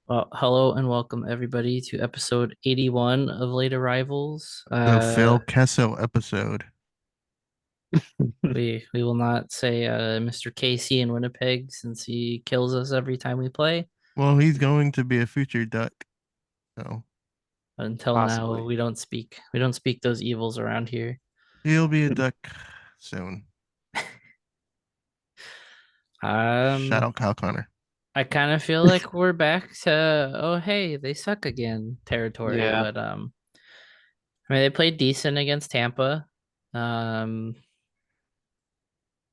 Well, hello and welcome everybody to episode 81 of Late Arrivals. The Phil Kessel episode. We will not say Mr. Casey in Winnipeg since he kills us every time we play. Well, he's going to be a future duck, so Until now, Possibly. we don't speak those evils around here. he'll be a duck soon. Shout Um, out Kyle Connor. I kind of feel like we're back to oh hey, they suck again territory, Yeah. but I mean they played decent against Tampa. Um,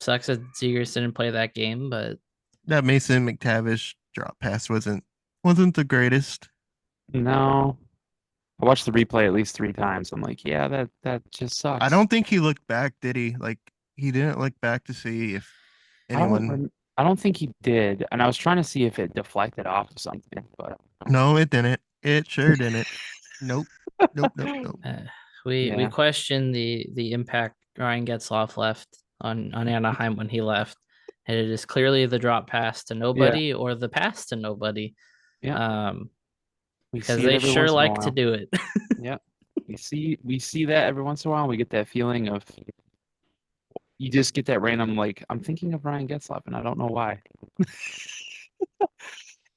Sucks that Zegers didn't play that game, but That Mason McTavish drop pass wasn't the greatest. No. I watched the replay at least 3 times. I'm like, yeah, that just I sucks. don't think he looked back, did he? Like he didn't look back to see if I don't anyone. I don't think he did. And I was trying to see if it deflected off of something, but No, it didn't. It sure didn't. Nope. Nope. Nope. Nope. Uh, we yeah. question the impact Ryan Getzlaf left on Anaheim when he left, and it is clearly the drop pass to Yeah. nobody or the pass to nobody, Yeah. um, We because see it they every sure once in a like to while. do it. Yeah. We see that every once in a while. We get that feeling of you just get that random like I'm thinking of Ryan Getzlaf and I don't know why.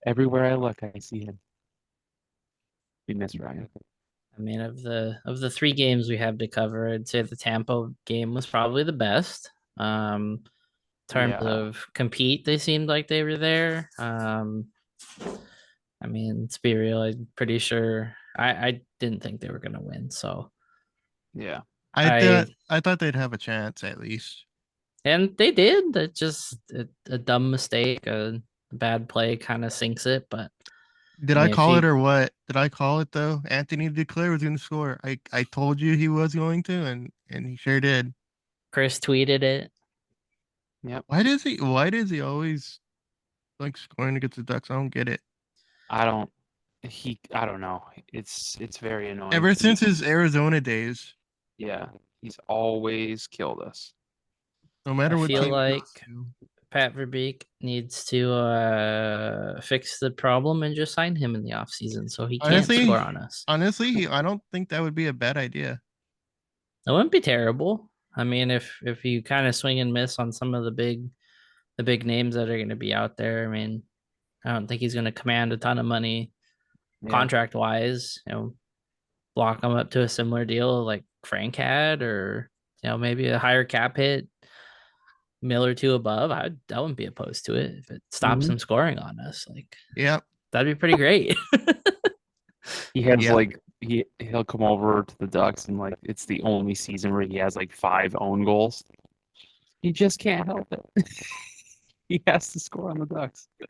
Everywhere I look, I see him. We miss Ryan. I mean, of the three games we have to cover, I'd say the Tampa game was probably the best. In terms Yeah. of compete, they seemed like they were there. I mean, let's be real, I'm pretty sure I didn't think they were gonna win, so Yeah. I I thought they'd have a chance at least. and they did. That just a dumb mistake, a bad play kind of sinks it. But Did I I mean, if call it you or what? Did I call it though? Anthony Declare was going to score. I told you he was going to, and he sure did. Chris tweeted it, Yep. Why does he always like scoring against the Ducks? I don't get it. I don't I don't know. It's very annoying Ever to since me. his Arizona days, Yeah. He's always killed us. no I matter what feel team he like goes to. Pat Verbeek needs to fix the problem and just sign him in the offseason so he can't score Honestly, on us. I don't think that would be a bad idea. It wouldn't be terrible. I mean, if you kind of swing and miss on some of the big names that are going to be out there, I mean, I don't think he's going to command a ton of money Yeah. contract wise. Block him up to a similar deal like Frank had, or maybe a higher cap hit, mill or two above. I wouldn't be opposed to it if it stops hmm him scoring on us. Like Yep, that'd be pretty great. He has yep. like he'll come over to the Ducks and like it's the only season where he has like 5 own goals. He just can't help it. He has to score on the Ducks. I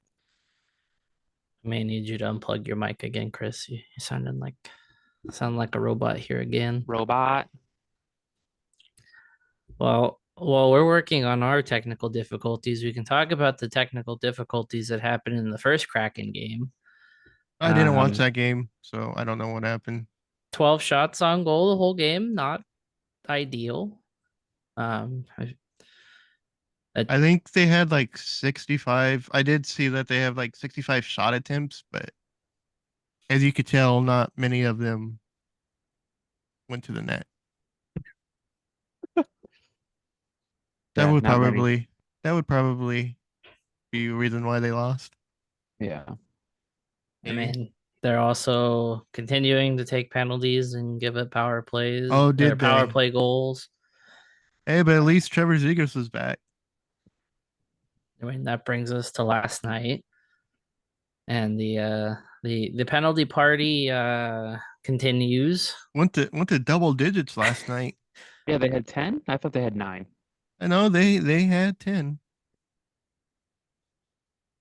may need you to unplug your mic again, Chris. You sound like a robot here again. Robot. Well, while we're working on our technical difficulties, we can talk about the technical difficulties that happened in the first Kraken game. I didn't watch Um, that game, so I don't know what happened. 12 shots on goal the whole game, not ideal. Um, I, I think they had like 65. I did see that they have like 65 shot attempts, but as you could tell, not many of them went to the net. That Yeah, would not many. probably that would probably be a reason why they lost. Yeah. I Maybe. mean, they're also continuing to take penalties and give up power plays Oh, or did power they? play goals. Hey, but at least Trevor Zegras was back. I mean, that brings us to last night, and the penalty party continues. Went to double digits last night. Yeah, they had 10? I thought they had 9. I know they had 10.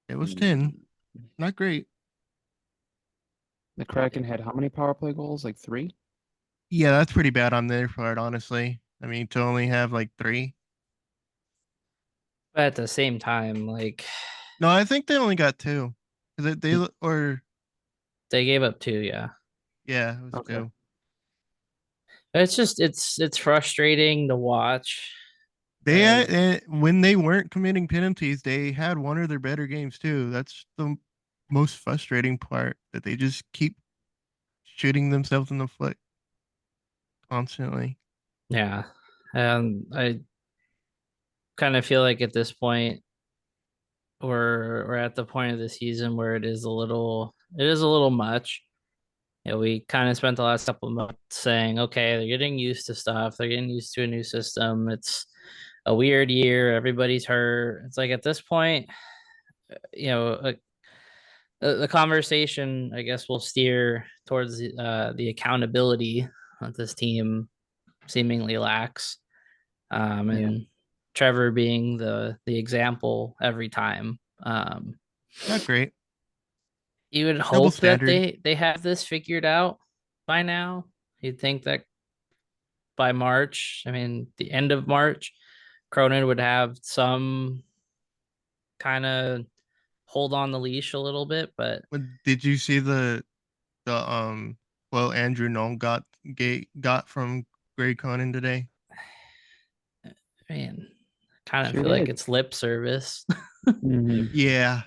It was 10. Mm, Not great. The Kraken had how many power play goals? Like 3? Yeah, that's pretty bad on their part, honestly. I mean, to only have like three. But at the same time, like No, I think they only got two. Or they gave up two, yeah. yeah, it was Okay. two. It's frustrating to watch. Uh, When they weren't committing penalties, they had one of their better games too. That's most frustrating part that they just keep shooting themselves in the foot constantly. Yeah. And I kind of feel like at this point we're at the point of the season where it is a little much. We kind of spent the last couple of months saying, okay, they're getting used to stuff, they're getting used to a new system. It's a weird year, everybody's hurt. It's like at this point, you know, the conversation, I guess, will steer towards the accountability that this team seemingly lacks. Yeah. And Trevor being the example every time. Not great. You would Double hope that standard. they have this figured out by now. You'd think that by March, I mean the end of March, Cronin would have some kind of hold on the leash a little bit, but Did you see the well Andrew Noel got from Greg Conan today? man, kind of Sure feel like did. it's lip service. Hmm. Yeah.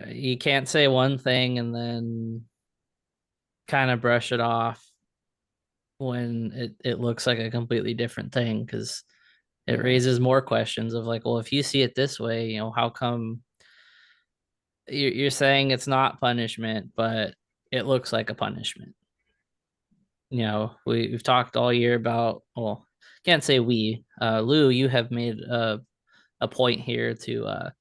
You can't say one thing and then kind of brush it off when it looks like a completely different thing, because it Yeah. raises more questions of like, well, if you see it this way, how come you're saying it's not punishment, but it looks like a punishment? We've talked all year about, well, can't say we, Lou, you have made a point here to,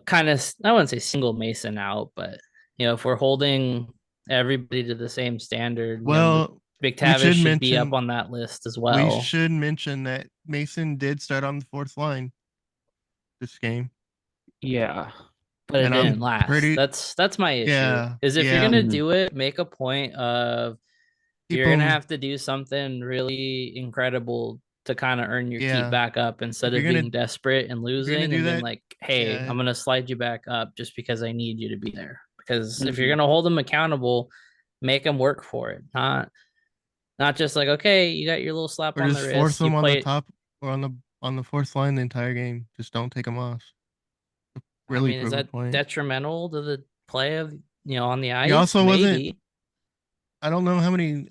kind of, I wouldn't say single Mason out, but, if we're holding everybody to the same standard, Well, we McTavish should should be up mention on that list as we well, should mention that Mason did start on the fourth line this game. Yeah. but it And didn't I'm last. pretty That's my issue. yeah, Is if you're yeah. gonna Hmm. do it, make a point of Keep you're gonna them have to do something really incredible to kind of earn your keep yeah. back up instead If you're of gonna being desperate and if you're gonna losing do and being that, like, hey, yeah. I'm gonna slide you back up just because I need you to be there. Because if you're Hmm. gonna hold them accountable, make them work for it. Not just like, okay, you got your little slap Or on the just force wrist. You them on the play. top or on the fourth line the entire game. Just don't take them off. I Really mean, is prove a that point. detrimental to the play of on the He ice? also wasn't Maybe. I don't know how many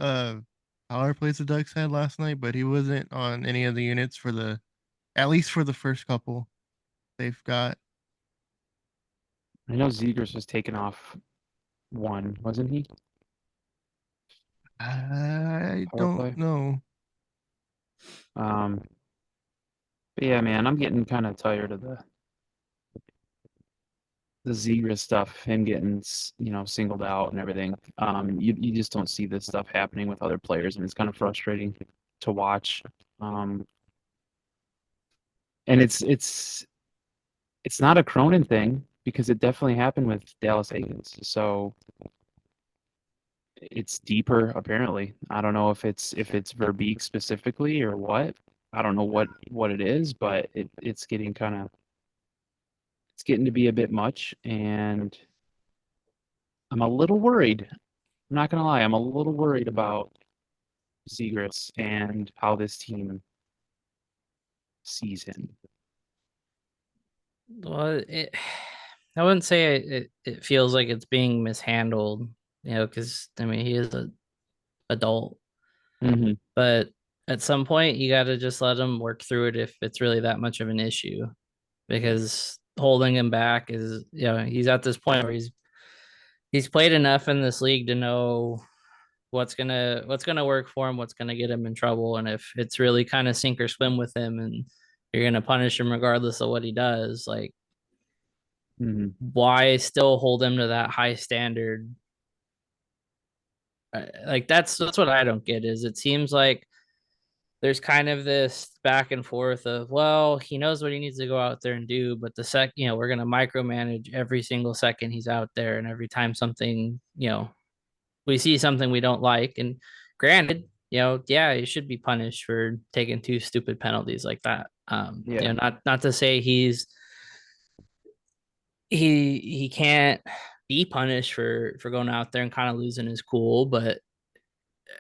power plays the Ducks had last night, but he wasn't on any of the units for the at least for the first couple they've got. I know Zegers was taken off one, wasn't he? I Power don't play. know. Um, but yeah, man, I'm getting kind of tired of the Zegers stuff, him getting singled out and everything. You just don't see this stuff happening with other players, and it's kind of frustrating to watch. Um, and it's not a Cronin thing because it definitely happened with Dallas Eakins. So it's deeper apparently. I don't know if it's Verbeek specifically or what. I don't know what it is, but it's getting to be a bit much, and I'm a little worried. I'm not gonna lie, I'm a little worried about Zegras and how this team sees him. Well, I wouldn't say it feels like it's being mishandled, because I mean he is an adult, Hmm. but at some point you got to just let him work through it if it's really that much of an issue, because holding him back is, he's at this point where he's played enough in this league to know what's gonna work for him, what's gonna get him in trouble, and if it's really kind of sink or swim with him, and you're gonna punish him regardless of what he does, like Hmm. why still hold him to that high standard? Like that's what I don't get. Is it seems like there's kind of this back and forth of, well, he knows what he needs to go out there and do, but we're gonna micromanage every single second he's out there, and every time something, we see something we don't like, and granted, yeah, he should be punished for taking two stupid penalties like that. Yeah. Not to say he can't be punished for going out there and kind of losing his cool, but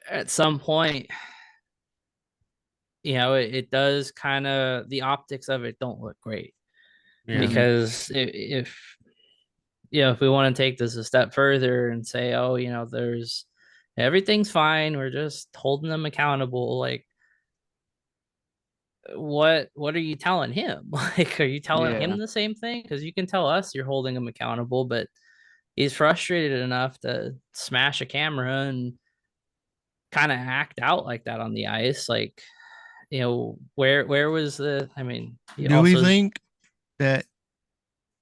at some point, it does kind of, the optics of it don't look great, Yeah. Hmm. because if if we want to take this a step further and say, oh, there's everything's fine, we're just holding them accountable. Like, what are you telling him? Like, are you telling him Yeah. the same thing? Because you can tell us you're holding him accountable, but he's frustrated enough to smash a camera and kind of act out like that on the ice. Like, where was the? I mean, he Do we also think that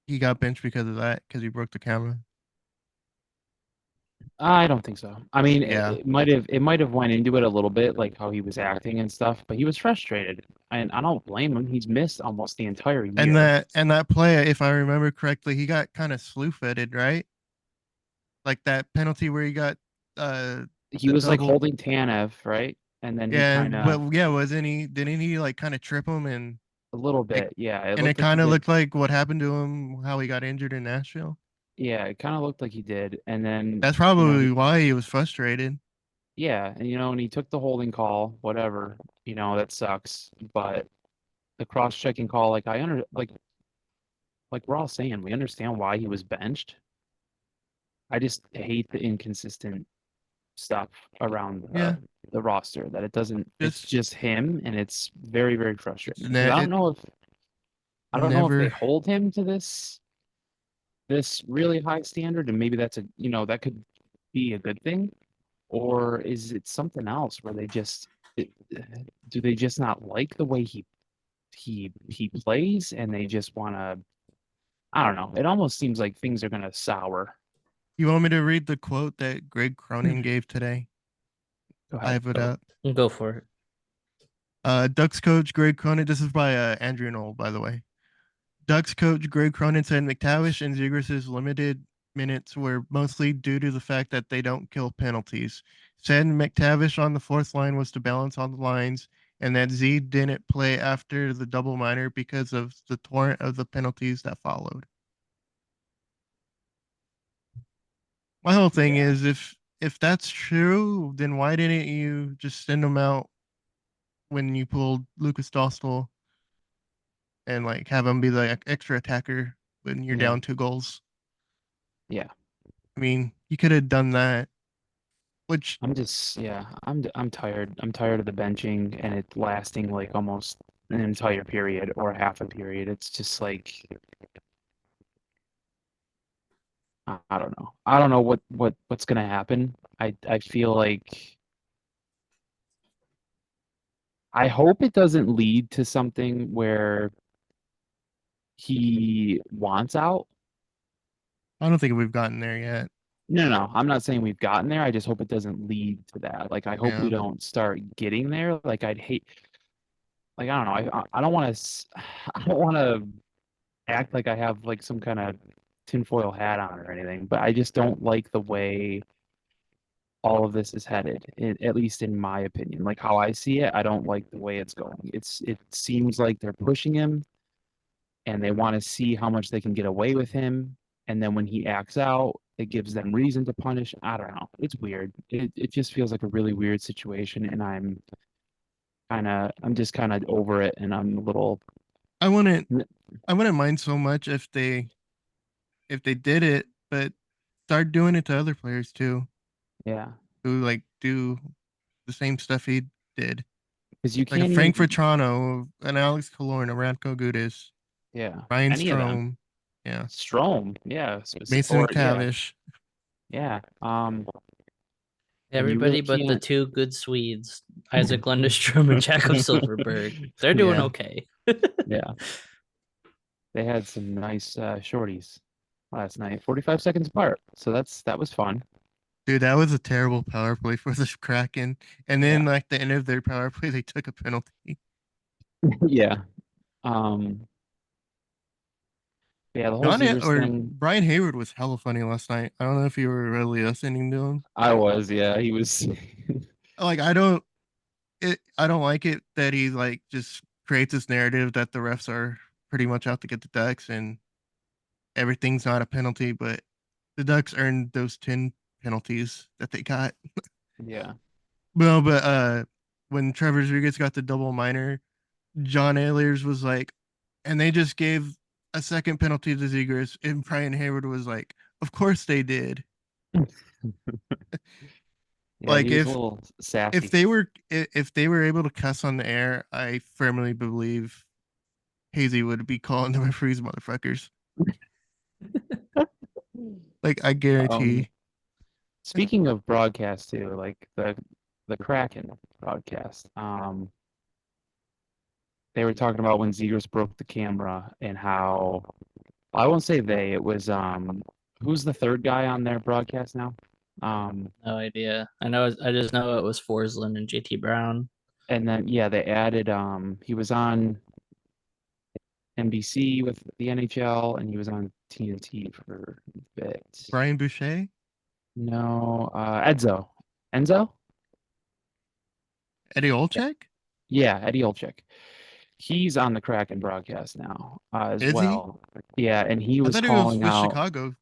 he got benched because of that? Because he broke the camera? I don't think so. I mean, Yeah. it might have went into it a little bit, like how he was acting and stuff, but he was frustrated, and I don't blame him. He's missed almost the entire And year. that play, if I remember correctly, he got kind of slew-footed, right? Like that penalty where he got He the was like double. holding Tanev, right? And then he Yeah, kind of but yeah, wasn't he? Didn't he like kind of trip him a little it bit, yeah. It and it looked like he kind of did. looked like what happened to him, how he got injured in Nashville? Yeah, it kind of looked like he did. And then, That's you know, probably why he was frustrated. yeah, and and he took the holding call, whatever. That sucks. But the cross-checking call, like like we're all saying, we understand why he was benched. I just hate the inconsistent stuff around Yeah, the roster that it doesn't. It's just just him, and it's very, very it's frustrating because ne- it I don't know if they never. hold him to this really high standard, and maybe that's that could be a good thing, or is it something else where it, do they just not like the way he plays, and they just want to? I don't know. It almost seems like things are gonna sour. You want me to read the quote that Greg Cronin gave today? Go I ahead. have it up. go for it. Ducks coach Greg Cronin. This is by Andrew Knoll, by the way. Ducks coach Greg Cronin said McTavish and Zegras' limited minutes were mostly due to the fact that they don't kill penalties. Said McTavish on the fourth line was to balance on the lines, and that Z didn't play after the double minor because of the torrent of the penalties that followed. My whole thing Yeah. is if that's true, then why didn't you just send them out when you pulled Lucas Dostal and like have him be the extra attacker when you're Yeah. down 2 goals? Yeah. I mean, you could have done that. Which I'm tired. I'm tired of the benching and it lasting like almost an entire period or half a period. It's just like I don't know. I don't know what's gonna happen. I feel like I hope it doesn't lead to something where he wants out. I don't think we've gotten there yet. No, no, no. I'm not saying we've gotten there. I just hope it doesn't lead to that. Like I hope we Yeah. don't start getting there. Like I'd hate like I don't know. I don't want to I don't want to act like I have like some kind of tinfoil hat on or anything, but I just don't like the way all of this is headed, at least in my opinion. Like how I see it, I don't like the way it's going. It seems like they're pushing him and they want to see how much they can get away with him. And then when he acts out, it gives them reason to punish. I don't know. It's weird. It just feels like a really weird situation, and I'm just kind of over it, and I'm a little I wouldn't I wouldn't mind so much if they did it, but start doing it to other players too, yeah, who like do the same stuff he did. because you Like a can't Frank even Vetrano, an Alex Killorn, a Radko Gudas, yeah Ryan any of them. Strome, yeah, Strom, yeah, Mason or yeah, McTavish. yeah. And you really Everybody but the can't. two good Swedes, Isaac Lundestrom and Jakob Silverberg. They're doing Yeah. okay. Yeah, they had some nice shorties last night, 45 seconds apart. So that was fun. Dude, that was a terrible power play for the Kraken. And Yeah, then like the end of their power play, they took a penalty. yeah. Um, yeah, the whole John Zegers or thing. Brian Hayward was hella funny last night. I don't know if you were really listening to him. I was, yeah, he was. Like I don't like it that he like just creates this narrative that the refs are pretty much out to get the Ducks and everything's not a penalty, but the Ducks earned those 10 penalties that they got. Yeah, Well, but when Trevor Rodriguez got the double minor, John Ayers was like, and they just gave a second penalty to Zegers, and Brian Hayward was like, "Of course they did." Yeah, Like he was a little sassy. if they were able to cuss on the air, I firmly believe Hazy would be calling the referees motherfuckers. Like I Um, guarantee. Speaking of broadcast too, like the Kraken broadcast, they were talking about when Zegers broke the camera and how I won't say they, it was who's the third guy on their broadcast now? No idea. I just know it was Forsland and JT Brown. And then yeah, they added he was on NBC with the NHL and he was on TNT for a bit. Brian Boucher, No, Edzo. Enzo? Eddie Olczyk, Yeah, Eddie Olczyk. He's on the Kraken broadcast now, as is he? well. Yeah, and he I was thought he was calling with out. Chicago.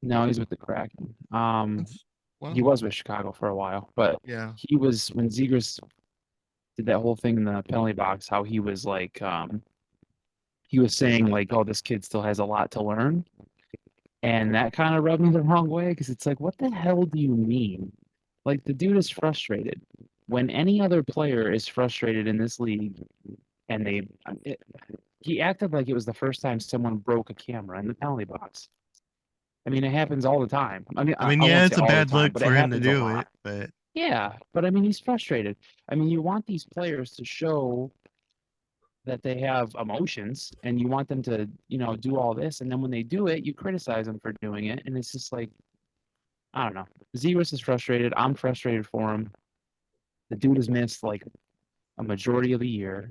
No, he's with the Kraken. That's He well, was with Chicago for a while, but yeah. he was when Zegers did that whole thing in the penalty box, how he was like, he was saying like, "Oh, this kid still has a lot to learn," and that kind of rubbed me the wrong way because it's like, what the hell do you mean? Like the dude is frustrated. When any other player is frustrated in this league, and he acted like it was the first time someone broke a camera in the penalty box. I mean, it happens all the time. I mean, I I, mean, I yeah, won't say it's a all the bad time, look but it for him to happens a do it, lot. but Yeah, but I mean, he's frustrated. I mean, you want these players to show that they have emotions and you want them to, do all this. And then when they do it, you criticize them for doing it. And it's just like, I don't know. Zegras is frustrated. I'm frustrated for him. The dude has missed like a majority of the year,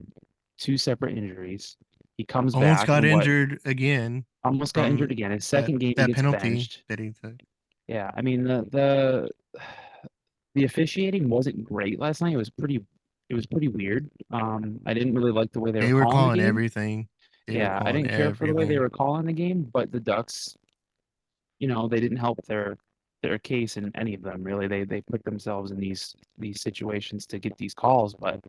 two separate injuries. He comes almost back got and what? injured again Almost got injured from again. His that second game, he that gets penalty benched. that he took. Yeah, I mean the officiating wasn't great last night. It was pretty weird. I didn't really like the way they were They were calling the calling game. everything. They were Yeah, I calling didn't care for the way they everything. were calling the game, but the Ducks, they didn't help their case in any of them really. They put themselves in these situations to get these calls, but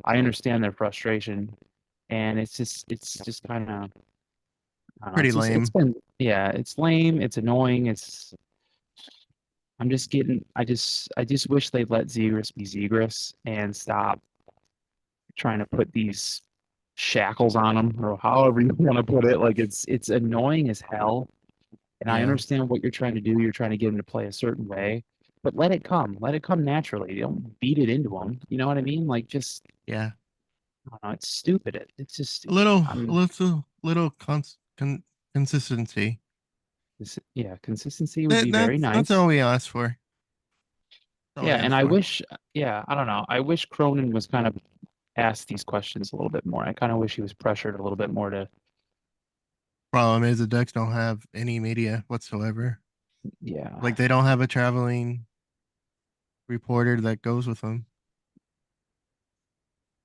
I understand their frustration, and it's just kind of I don't know. Pretty It's lame. been yeah, it's lame. It's annoying. I just wish they'd let Zegras be Zegras and stop trying to put these shackles on him or however you want to put it. Like it's annoying as hell. And I Yeah. understand what you're trying to do. You're trying to get him to play a certain way, but let it come. Let it come naturally. You don't beat it into him. You know what I mean? Like just Yeah. I don't know, it's stupid. It's just A stupid. little consistency. Yeah, consistency would be very That's nice. all we asked for. That's all we Yeah, and asked I for. wish, yeah, I don't know. I wish Cronin was kind of asked these questions a little bit more. I kind of wish he was pressured a little bit more to, Problem is the Ducks don't have any media whatsoever. yeah. Like they don't have a traveling reporter that goes with them.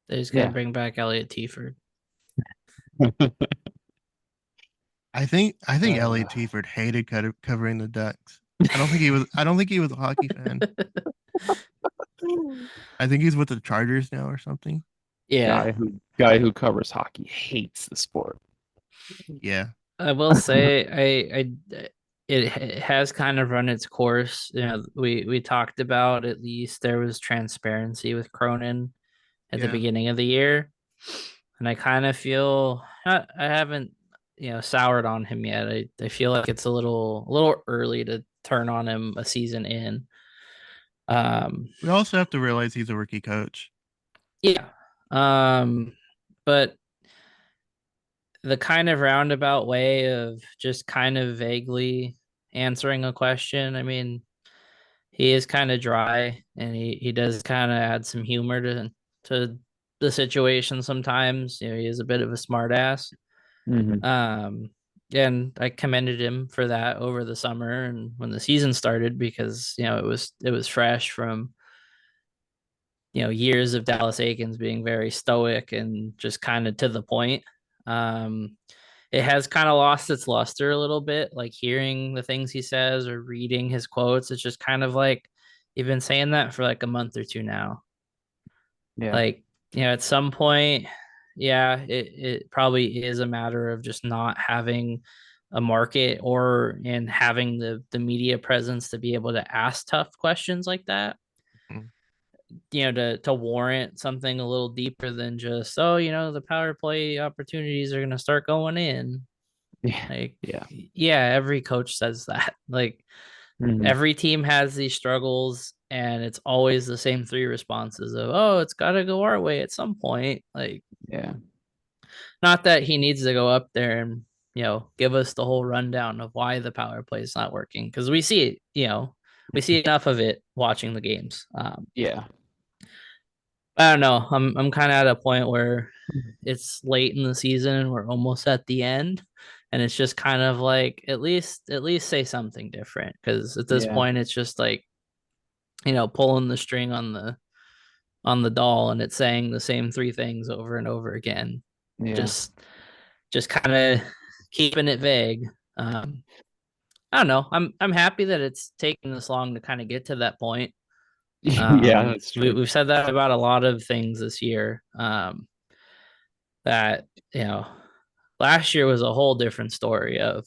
They just got to Yeah. bring back Elliot Tieford. I think Uh, Elliot Tieford hated covering the Ducks. I don't think he was a hockey fan. I think he's with the Chargers now or something. Yeah, guy who covers hockey hates the sport. Yeah. I will say it has kind of run its course. We talked about at least there was transparency with Cronin at the Yeah. beginning of the year, and I kind of feel I haven't soured on him yet. I feel like it's a little early to turn on him a season in. We also have to realize he's a rookie coach. Yeah. But the kind of roundabout way of just kind of vaguely answering a question. I mean, he is kind of dry and he does kind of add some humor to the situation sometimes. He is a bit of a smart ass. Hmm. Um, and I commended him for that over the summer and when the season started because it was fresh from years of Dallas Aikens being very stoic and just kind of to the point. Um, it has kind of lost its luster a little bit, like hearing the things he says or reading his quotes. It's just kind of like you've been saying that for like a month or two now. Yeah. Like, at some point, yeah, it probably is a matter of just not having a market or and having the media presence to be able to ask tough questions like that. Mm. To warrant something a little deeper than just, oh, the power play opportunities are gonna start going in. Yeah. Like, Yeah. yeah, every coach says that. Like, Mhm. every team has these struggles, and it's always the same three responses of, oh, it's got to go our way at some point. Like, Yeah. not that he needs to go up there and give us the whole rundown of why the power play is not working, because we see it. We see enough of it watching the games. Yeah. I don't know. I'm kind of at a point where it's late in the season. We're almost at the end, and it's just kind of like, at least say something different, because at this Yeah. point it's just like, pulling the string on the doll, and it's saying the same three things over and over again. Yeah. Just kind of keeping it vague. I don't know. I'm happy that it's taken this long to kind of get to that point. Yeah, that's true. We've said that about a lot of things this year. That last year was a whole different story of,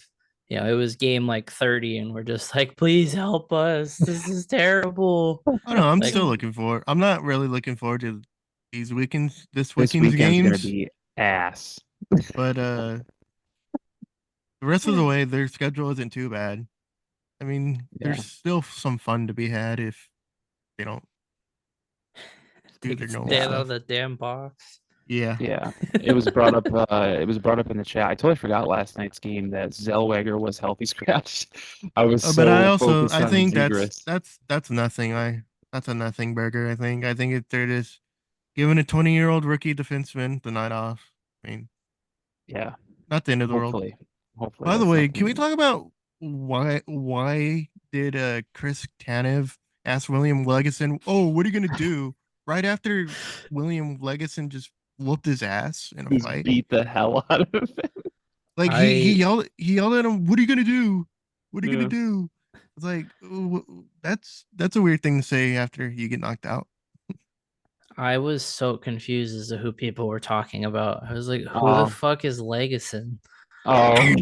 it was game like 30, and we're just like, please help us. This is terrible. Oh no, I'm Like, still looking for. I'm not really looking forward to this This weekend's weekend's gonna games, be ass. but the rest of the way, their schedule isn't too bad. I mean, Yeah. there's still some fun to be had if they don't do they their could normal stay out Yeah. of stuff. the damn box. Yeah. Yeah. It was brought up. It was brought up in the chat. I totally forgot last night's game that Zellweger was healthy scratch. I was But so focused I on think Zegras. that's nothing. That's a nothing burger. I think if they're just giving a 20-year-old rookie defenseman the night off. I mean, Yeah. not the end of the world. Hopefully By the that's way, nothing. can we talk about why did Chris Tanev ask William Legason, "Oh, what are you gonna do?" right after William Legason just whooped his ass in a Just fight? beat the hell out of it. Like I he yelled at him, "What are you gonna do? What are you gonna Yeah. do?" It's like that's a weird thing to say after you get knocked out. I was so confused as to who people were talking about. I was like, who the Oh. fuck is Legason? Oh.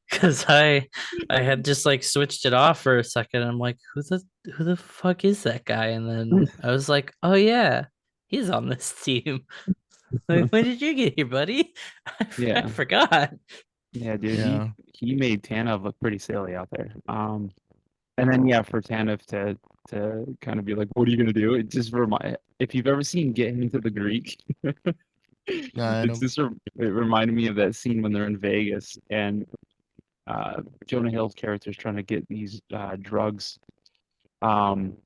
Because I had just like switched it off for a second. I'm like, who the fuck is that guy? And then I was like, oh yeah, he's on this team. Like, when did you get here, buddy? I Yeah. forgot. Yeah, dude. Yeah. He made Tanev look pretty silly out there. And then yeah, for Tanev to kind of be like, "What are you gonna do?" It just remind if you've ever seen Get Into the Greek, No, I it's don't. just it reminded me of that scene when they're in Vegas and Jonah Hill's character is trying to get these drugs, um,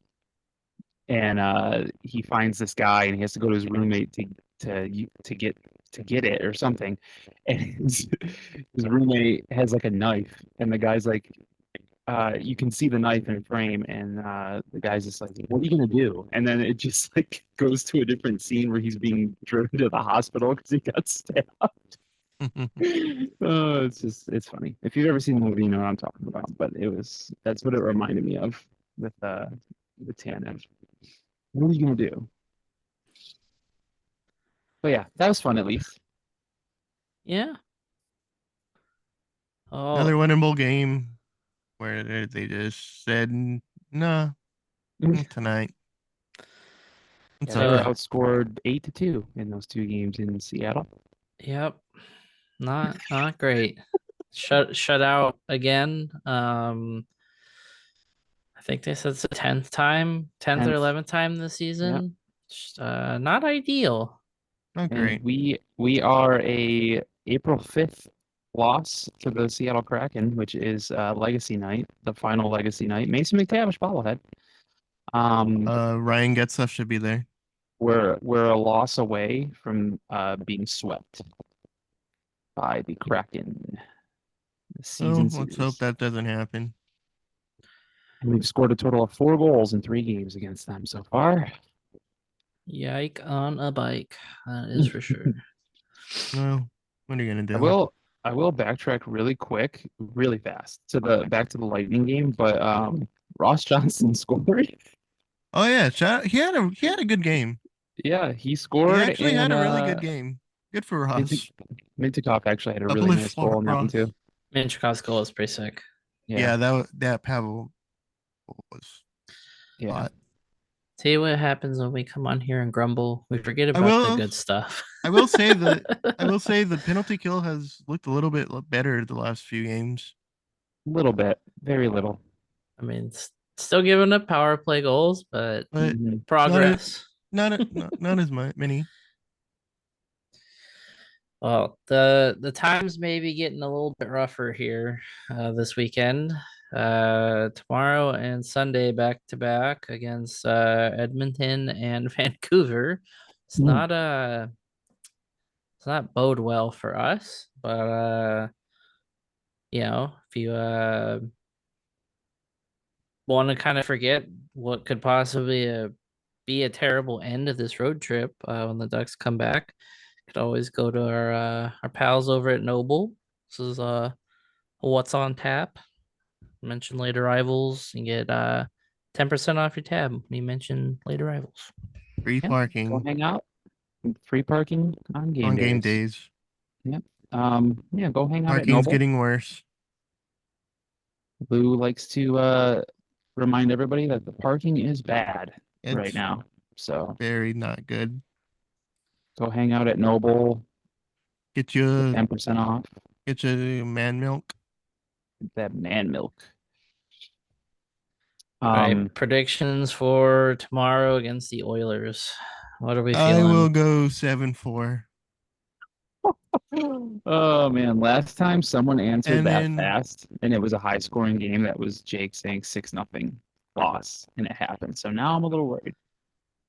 and he finds this guy and he has to go to his roommate to get to get it or something, and his roommate has like a knife, and the guy's like, you can see the knife in frame, and the guy's just like, "What are you gonna do?" And then it just like goes to a different scene where he's being driven to the hospital because he got stabbed. Oh, it's funny. If you've ever seen the movie, you know what I'm talking about. But that's what it reminded me of with Tannen. What are you gonna do? But yeah, that was fun at least. Yeah. Another Oh, winnable game where they just said, "Nah, not tonight." It's Yeah, they were so okay. outscored 8-2 in those two games in Seattle. yep, not great. Shut out again. I think they said it's the 10th time, 10th or 10th. 11th time this Yeah. season. Not ideal. Not And great. we are a April 5th loss to the Seattle Kraken, which is Legacy Night, the final Legacy Night. Mason McTavish bobblehead. Ryan Getsuff should be there. We're a loss away from being swept by the Kraken. The Oh, season let's hope series. that doesn't happen. And we've scored a total of 4 goals in 3 games against them so far. Yike on a bike. That is for sure. Well, what are you gonna I do? will I will backtrack really quick, really fast to the back to the Lightning game, but Ross Johnson scored. Oh yeah, he had a good game. Yeah, he He scored, actually had and a really good game. Good for Ross. Mintikov actually had a really Uplift nice goal for in that one Ross. too. Minchkov's goal is pretty sick. Yeah, Yeah, that Pavel was yeah. hot. See what happens when we come on here and grumble. We forget I about the will good stuff. I will say the penalty kill has looked a little bit better the last few games. Little bit, very little. I mean, still giving up power play goals, but But Mhm. progress. not as many. Well, the times may be getting a little bit rougher here this weekend. Tomorrow and Sunday back to back against Edmonton and Vancouver. It's Mm. not bode well for us, but if you want to kind of forget what could possibly be a terrible end of this road trip when the Ducks come back, could always go to our pals over at Noble. This is what's on tap. Mention late arrivals and get 10% off your tab when you mention late arrivals. Free Yeah, go parking hang out. Free parking on game on game days. days. Yep. Yeah, go hang out at Parking's Noble. getting worse. Lou likes to remind everybody that the parking is bad right It's now. So very not good. go hang out at Noble. Get Get you 10% off get you man milk. that man milk. All right, Um, predictions for tomorrow against the Oilers. What are we I will feeling? go 7-4. oh man, last time someone answered And that then fast and it was a high scoring game, that was Jake saying 6-0 loss, and it happened. So now I'm a little worried.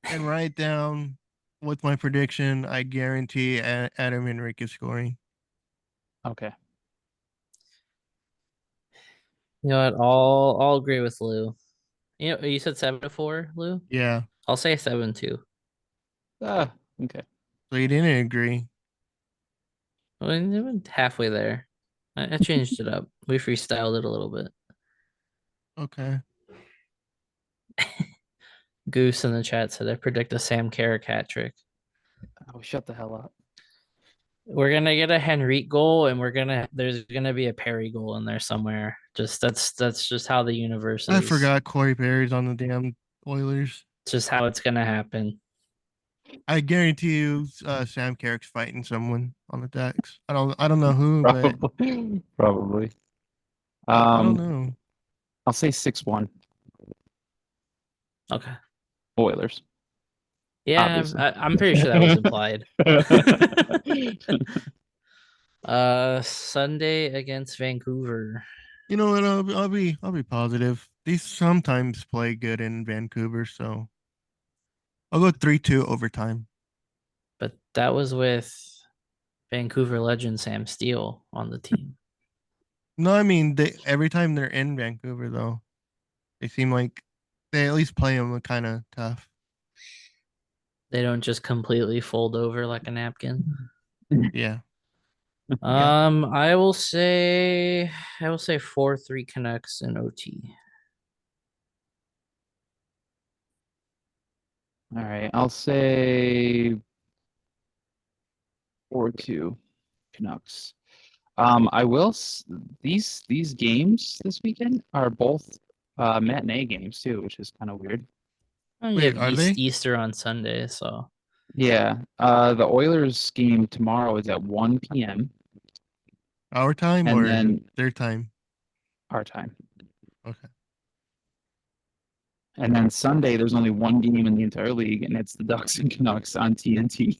and write down what's my prediction. I guarantee Adam Henrique is scoring. Okay. You know what? I'll agree with Lou. You said 7-4, Lou? Yeah. I'll say 7-2. Ah, okay. So you didn't agree. I mean, halfway there. I changed it up. We freestyled it a little bit. Okay. Goose in the chat said I predict a Sam Carrick hat trick. Oh, shut the hell up. We're gonna get a Henrique goal, and there's gonna be a Perry goal in there somewhere. Just that's just how the universe I is. forgot Corey Perry's on the damn Oilers. It's just how it's gonna happen. I guarantee you, Sam Carrick's fighting someone on the decks. I don't know who, but Probably. Probably. I don't know. I'll say 6-1 Okay. Oilers. Yeah, Obviously. I'm pretty sure that was implied. Sunday against Vancouver. You know what? I'll be positive. These sometimes play good in Vancouver, so I'll go 3-2 overtime. But that was with Vancouver legend Sam Steele on the team. No, I mean every time they're in Vancouver though, they seem like they at least play them kind of tough. They don't just completely fold over like a napkin. Yeah. Yeah. I will say 4-3 Canucks in OT. All right. I'll say 4-2 Canucks. These games this weekend are both matinee games too, which is kind of weird. Oh, you Wait, have are they? Easter on Sunday, so Yeah. The Oilers game tomorrow is at 1 p.m. Our time and or then their time? our time. Okay. And then Sunday, there's only one game in the entire league, and it's the Ducks and Canucks on TNT.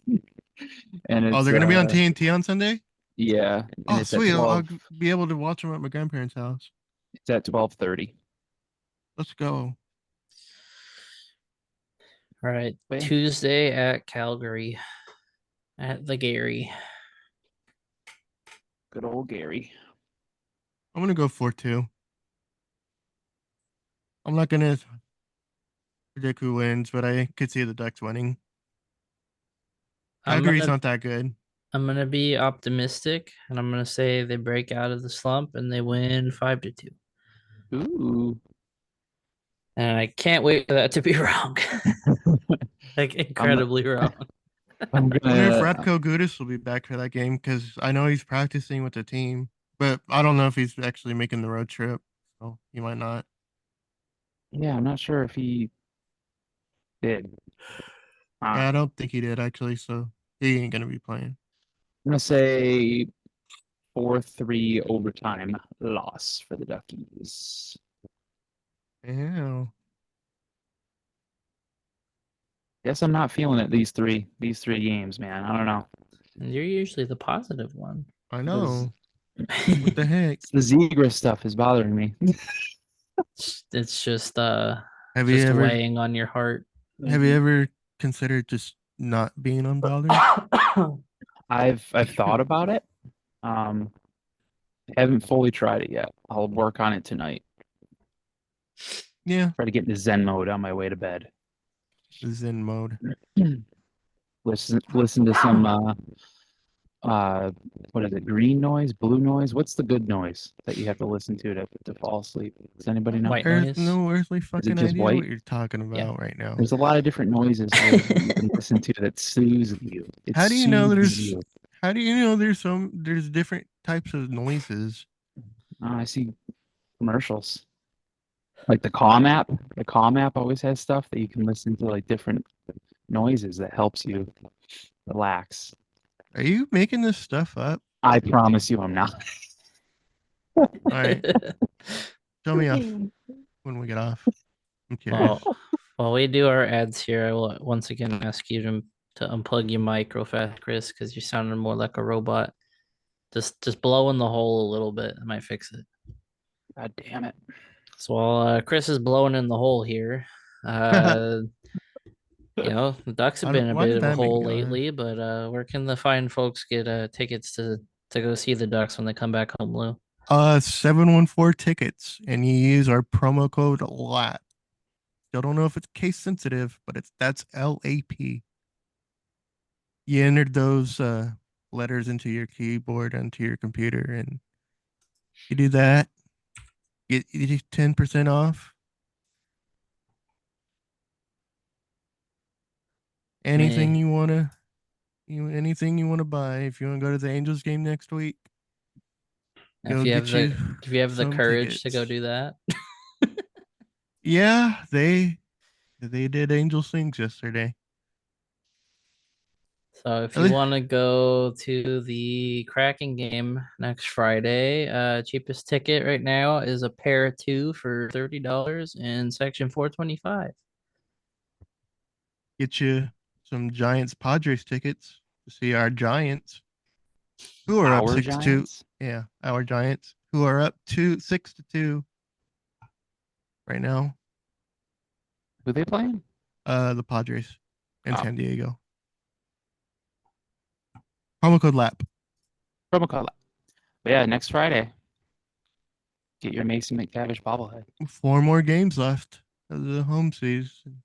and Oh, it's they're gonna be on TNT on Sunday. yeah, and Oh, it's at sweet! I'll 12. be able to watch them at my grandparents' house. It's at 12:30. Let's go. all right. But yeah, Tuesday at Calgary at the Gary. good old Gary. I'm gonna go 4-2. I'm not gonna predict who wins, but I could see the Ducks winning. I'm Calgary's gonna not that good. I'm gonna be optimistic and I'm gonna say they break out of the slump and they win 5-2. Ooh, And I can't wait for that to be wrong. Like I'm incredibly wrong. I'm I wonder if gonna Ratko Gudis will be back for that game because I know he's practicing with the team, but I don't know if he's actually making the road trip, so he might not. yeah, I'm not sure if he did. Yeah, I I'm don't think he did actually, so he ain't gonna be playing. gonna say 4-3 overtime loss for the Duckies. Yeah, Guess I'm not feeling it these three games, man. I don't know. And you're usually the positive one. I This know. What the heck? the Zegras stuff is bothering me. It's Have you just ever weighing on your heart. have you ever considered just not being unbothered? I've thought about it. Um, haven't fully tried it yet. I'll work on it tonight. Yeah, Try to get into Zen mode on my way to bed. Zen mode. Listen to some uh what is it? Green noise, blue noise? What's the good noise that you have to listen to fall asleep? Does anybody know? White There's noise. no earthly Is it fucking just idea what white? you're talking Yeah. about right now. There's a lot of different noises here that you can listen to that soothes you. It How do you know soothes there's you. how do you know there's different types of noises? I see commercials. Like the Calm app. The Calm app always has stuff that you can listen to, like different noises that helps you relax. Are you making this stuff up? I promise you I'm not. All right, tell me off when we get off. I'm curious. Well, while we do our ads here, I will once again ask you to unplug your mic real fast, Chris, because you're sounding more like a robot. Just blow in the hole a little bit. I might fix it. God damn it. So while Chris is blowing in the hole here, why uh, the Ducks have been a why bit did of a that make hole me laugh? lately, but where can the fine folks get tickets to go see the Ducks when they come back home, Lou? 714 tickets, and you use our promo code LAP. Still don't know if it's case sensitive, but that's LAP. You entered those letters into your keyboard onto your computer, and you do that. Get 10% off. Anything Man, you anything you wanna buy. If you wanna go to the Angels game next week, if go you have get you the some courage to go tickets. do that. Yeah, they did Angels things yesterday. So if you Really? want to go to the Kraken game next Friday, cheapest ticket right now is a pair of two for $30 in section 425. Get you some Giants Padres tickets to see our Giants who are up Our 6-2. Giants? Yeah, our Giants who are up 6-2 right now. Who they playing? The Padres in Oh, San Diego. Promo code LAP. promo code. But yeah, next Friday, get your Mason McTavish bobblehead. 4 more games left of the home season.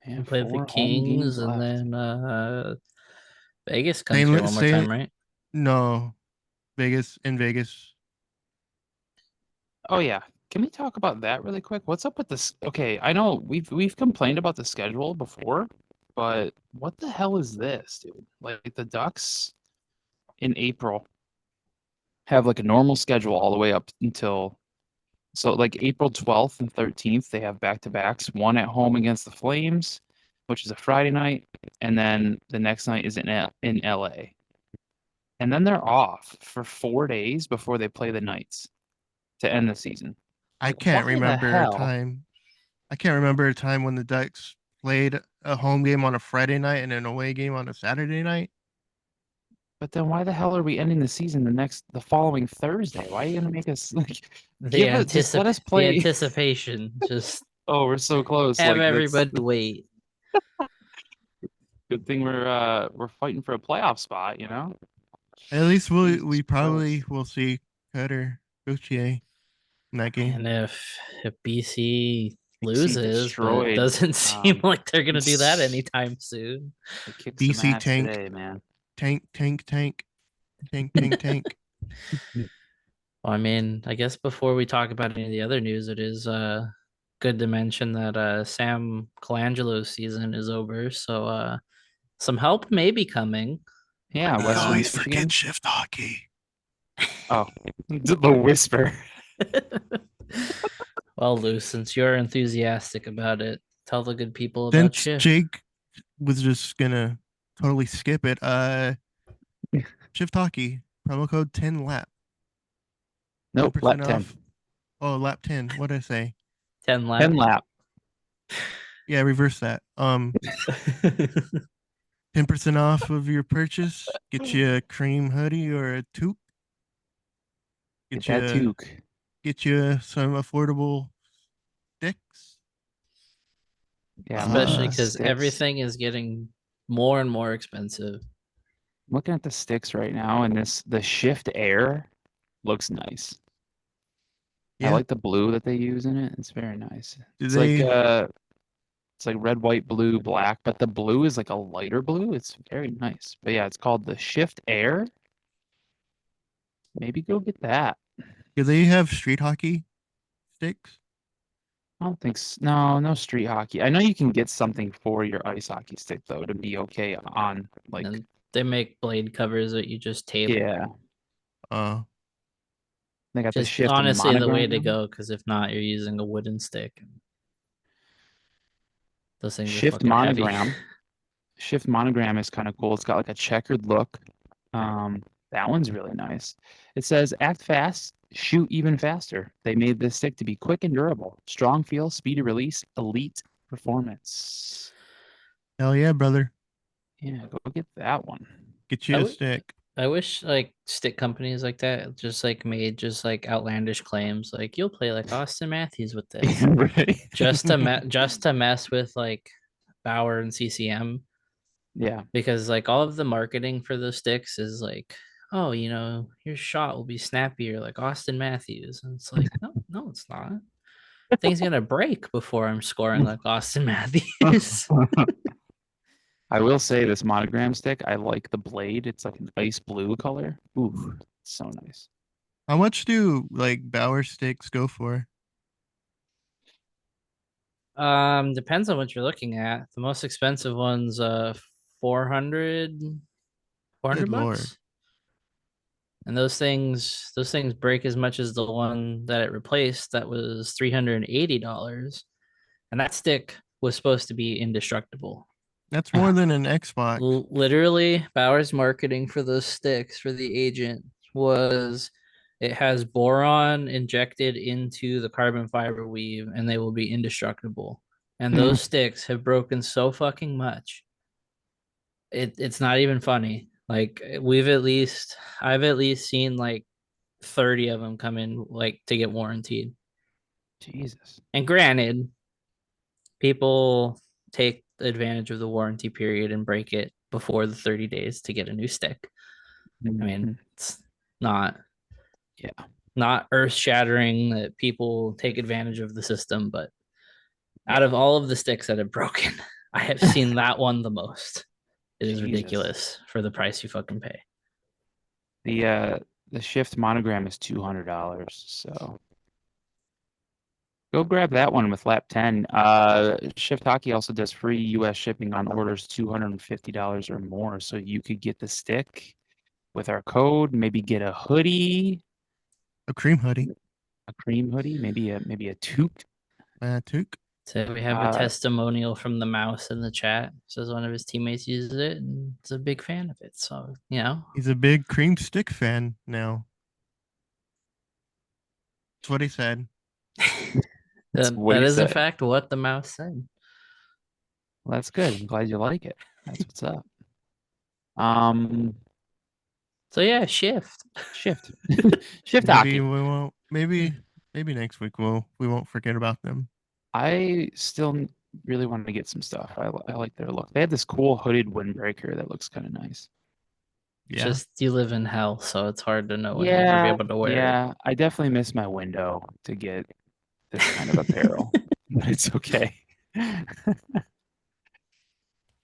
We And play the 4 home games Kings and left. then Vegas comes St. here Louis, one more time, St. right? No, Vegas in Vegas. Oh yeah. Can we talk about that really quick? What's up with this? Okay, I know we've complained about the schedule before, but what the hell is this, dude? Like the Ducks in April have like a normal schedule all the way up until like April 12th and 13th, they have back-to-backs, one at home against the Flames, which is a Friday night, and then the next night is in LA. And then they're off for 4 days before they play the Knights to end the season. I Like, can't why the remember a hell? time. I can't remember a time when the Ducks played a home game on a Friday night and an away game on a Saturday night. But then why the hell are we ending the season the following Thursday? Why are you gonna make us like just let us The play? anticipation, just Oh, we're so close. have Like that's everybody wait. good thing we're fighting for a playoff spot, you know? At least Jesus we probably Christ. will see Cutter Gauthier in that And game. if BC See loses, but it destroyed. doesn't seem like they're gonna do that They anytime soon. kicked some BC ass tank, today, man. tank, tank, tank, tank, tank, tank. Well, I mean, I guess before we talk about any of the other news, it is good to mention that Sam Colangelo's season is over, so some help may be coming. Yeah, I Western always forget Michigan. shift hockey. Oh, the whisper. Well, Lou, since you're enthusiastic about it, tell the good people about Since Shift. Jake was just gonna totally skip it, shift hockey promo code 10 lap, Nope, lap 10% 10. off. Oh, lap 10. What did I say? 10 10 lap. lap. Yeah, reverse that. 10% off of your purchase. Get you a cream hoodie or a toque. Get Get that you toque. get you some affordable sticks. Yeah, I'm looking Especially at the because sticks. everything is getting more and more expensive. I'm looking at the sticks right now, and the Shift Air looks nice. I Yeah. like the blue that they use in it. It's very nice. Do It's like they it's like red, white, blue, black, but the blue is like a lighter blue. It's very nice. But yeah, it's called the Shift Air. Maybe go get that. do they have street hockey sticks? I don't think no, no street hockey. I know you can get something for your ice hockey stick though to be okay on like And they make blade covers that you just tape. yeah. Uh They got the Just Shift honestly the way to monogram. go, because if not, you're using a wooden stick. Those things are Shift fucking heavy. monogram. Shift monogram is kind of cool. It's got like a checkered look. That one's really nice. It says act fast, shoot even faster. They made this stick to be quick and durable. Strong feel, speedy release, elite performance. hell yeah, brother. Yeah, go get that one. Get I you a would stick. I wish like stick companies like that just like made just like outlandish claims like you'll play like Austin Matthews with this Right? just to mess with like Bauer and CCM, Yeah. because like all of the marketing for those sticks is like, oh, your shot will be snappier like Austin Matthews, and it's like, no, it's not. Thing's gonna break before I'm scoring like Austin Matthews. I will say this monogram stick, I like the blade. It's like an ice blue color. Ooh, it's so nice. How much do like Bauer sticks go for? Depends on what you're looking at. The most expensive one's 400 Good lord. bucks. And those things break as much as the one that it replaced that was $380. And that stick was supposed to be indestructible. That's more than an Xbox. Literally, Bauer's marketing for those sticks for the agent was it has boron injected into the carbon fiber weave and they will be indestructible. And those sticks have broken so fucking much. It's not even funny. Like I've at least seen like 30 of them come in like to get warranted. Jesus. And granted, people take advantage of the warranty period and break it before the 30 days to get a new stick. I mean, Mhm. it's not Yeah. not earth shattering that people take advantage of the system, but out Yeah. of all of the sticks that have broken, I have seen that one the most. It is Jesus. ridiculous for the price you fucking pay. The Shift monogram is $200, so go grab that one with lap 10. Shift Hockey also does free US shipping on orders $250 or more, so you could get the stick with our code, maybe get a hoodie, A cream hoodie. a cream hoodie, maybe a toque. Toque. So we have a Uh, testimonial from the mouse in the chat. Says one of his teammates uses it and is a big fan of it. So, He's a big cream stick fan now. That's what he said. that's what that he is in said. fact what the mouse said. Well, that's good. I'm glad you like it. That's what's up. Um, So yeah, shift. Shift. Shift Maybe Hockey. we won't. Maybe next week we won't forget about them. I still really wanted to get some stuff. I like their look. They had this cool hooded windbreaker that looks kind of nice. Yeah. Just you live in hell, so it's hard to know when you'll ever be Yeah, able to wear it. yeah. I definitely miss my window to get this kind of apparel, but it's okay.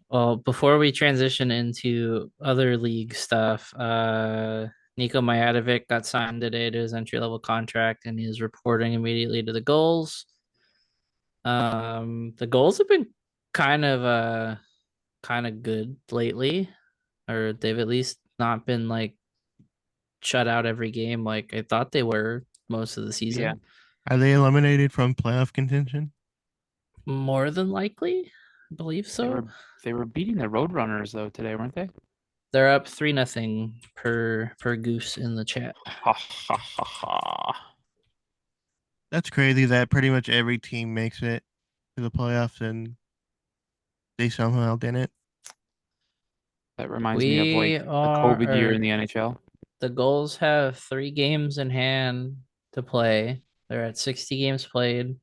Well, before we transition into other league stuff, Nico Majadovic got signed today to his entry level contract, and he is reporting immediately to the goals. The goals have been kind of kind of good lately, or they've at least not been like shut out every game like I thought they were most of the Yeah, season. Are they eliminated from playoff contention? More than likely, I believe they so. were they were beating the Roadrunners though today, weren't they? They're up 3-0 per goose in the chat. Ha ha ha ha. That's crazy that pretty much every team makes it to the playoffs and they somehow didn't. That reminds me of We like the are, COVID year or in the NHL. the goals have 3 games in hand to play. They're at 60 games played,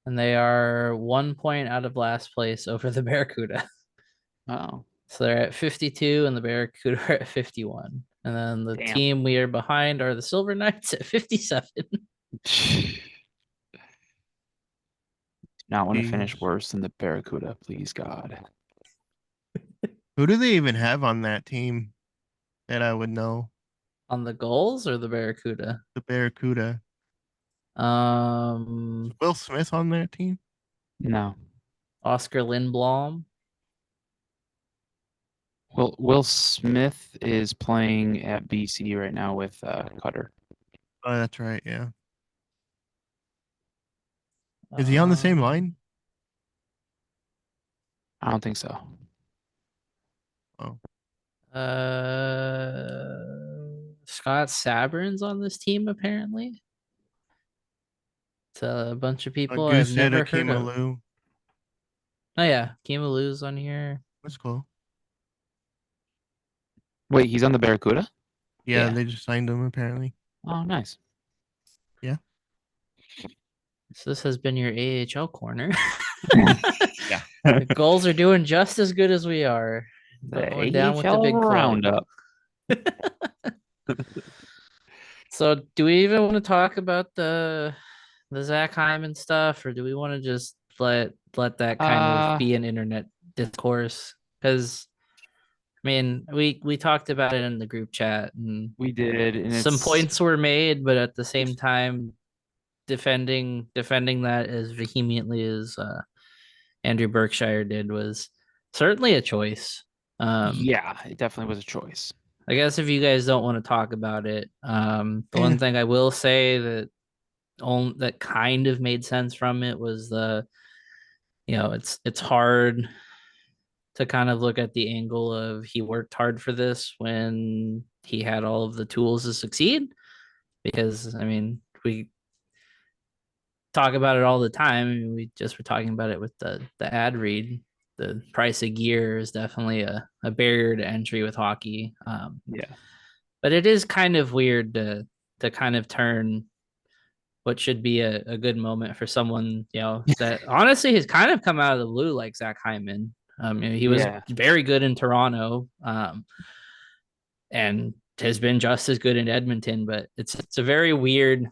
and they are 1 point out of last place over the Barracuda. Oh, So they're at 52, and the Barracuda are at 51. And then the damn. team we are behind are the Silver Knights at 57. Not want to finish Jeez. worse than the Barracuda, please God. Who do they even have on that team that I would know? On the goals or the Barracuda? The Barracuda. Um, Will Smith on that team? No. Oscar Lindblom. Will Smith is playing at BC right now with Cutter. Oh, that's right. Yeah. Is he on the same Um, line? I don't think so. Oh, Scott Sabrin's on this team apparently. It's a bunch of people I've Goose hit never heard of. Akimalu. Oh yeah, Kimalu's on here. That's cool. Wait, he's on the Barracuda? Yeah, Yeah. they just signed him apparently. Oh, nice. Yeah. So this has been your AHL corner. Yeah. The goals are doing just as good as we are. The Going down with the AHL big club. roundup. So do we even want to talk about the Zach Hyman stuff, or do we want to just let that kind of Uh, be an internet discourse? Because I mean, we talked about it in the group chat, and we did, and some it's points were made, but at the same time, defending that as vehemently as Andrew Berkshire did was certainly a choice. yeah, it definitely was a choice. I guess if you guys don't want to talk about it, the Eh, one thing I will say that kind of made sense from it was it's hard to kind of look at the angle of he worked hard for this when he had all of the tools to succeed, because I mean we talk about it all the time. I mean, we just were talking about it with the ad read. The price of gear is definitely a barrier to entry with hockey. Yeah. But it is kind of weird to kind of turn what should be a good moment for someone, that honestly has kind of come out of the blue, like Zach Hyman. He was Yeah. very good in Toronto, and has been just as good in Edmonton, but it's a very weird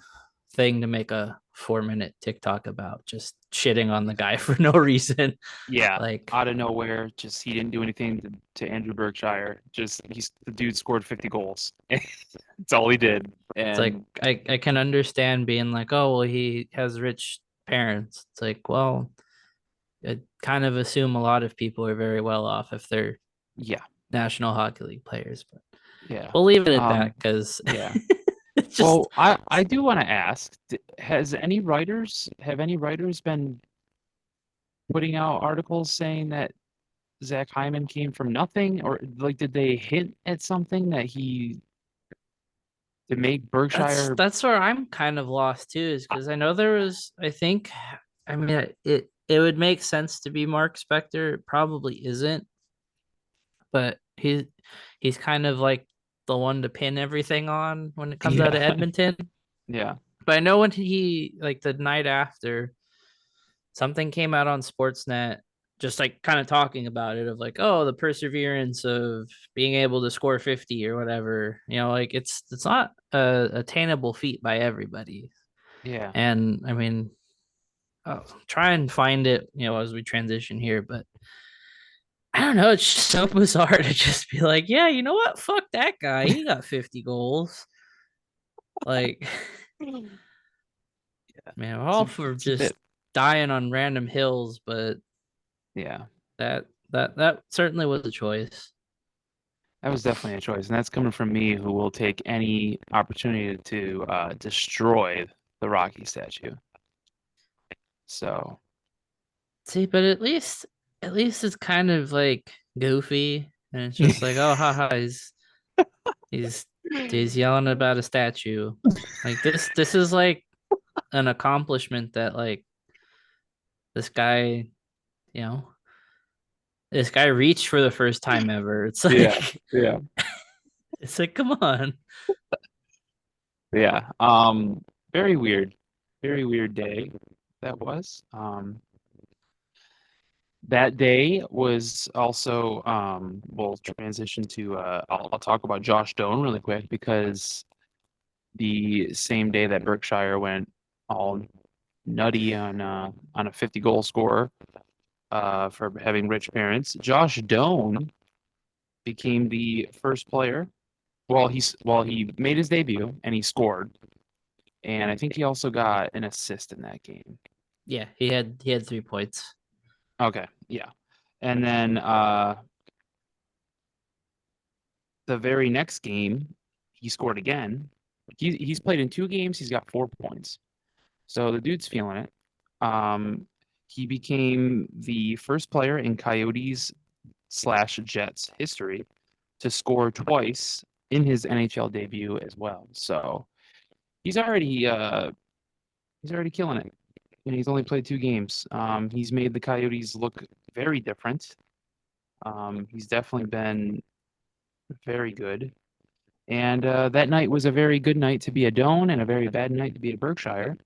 thing to make a 4-minute TikTok about, just shitting on the guy for no reason. Yeah. Like, Out of nowhere, just he didn't do anything to Andrew Berkshire. Just the dude scored 50 goals. That's all he did. it's like And I can understand being like, oh well, he has rich parents. It's like, well, I kind of assume a lot of people are very well off if they're yeah, National Hockey League players, but yeah. we'll leave it at that because Yeah. it's just Well, I do want to ask, have any writers been putting out articles saying that Zach Hyman came from nothing, or like did they hint at something that he to make that's Berkshire? that's where I'm kind of lost too, is because I know there was, I mean, it would make sense to be Mark Spector. It probably isn't, but he's kind of like the one to pin everything on when it comes out of Yeah, Edmonton. yeah, But I know when he, like, the night after, something came out on Sportsnet, just like kind of talking about it, of like, oh, the perseverance of being able to score 50 or whatever. Like, it's not a attainable feat by everybody. yeah. And I mean, I'll try and find it, as we transition here, but I don't know. It's just so bizarre to just be like, yeah, you know what? Fuck that guy. He got 50 goals. Like, man, we're all for It's a just bit. dying on random hills, but Yeah, that certainly was a choice. that was definitely a choice, and that's coming from me, who will take any opportunity to destroy the Rocky statue. So See, but at least it's kind of like goofy, and it's just like, oh, haha, he's he's yelling about a statue. Like this is like an accomplishment that like this guy, you know, this guy reached for the first time ever. It's yeah, like yeah, it's like, come on. yeah. Very weird day that was. That day was also we'll transition to I'll talk about Josh Doan really quick, because the same day that Berkshire went all nutty on a 50 goal scorer for having rich parents, Josh Doan became the first player. He made his debut and he scored, and I think he also got an assist in that game. Yeah, he had 3 points. Okay, yeah, and then the very next game he scored again. He's played in 2 games. He's got 4 points. So the dude's feeling it. He became the first player in Coyotes/Jets history to score twice in his NHL debut as well. So he's already killing it, and he's only played 2 games. He's made the Coyotes look very different. He's definitely been very good. And that night was a very good night to be a Doan and a very bad night to be a Berkshire.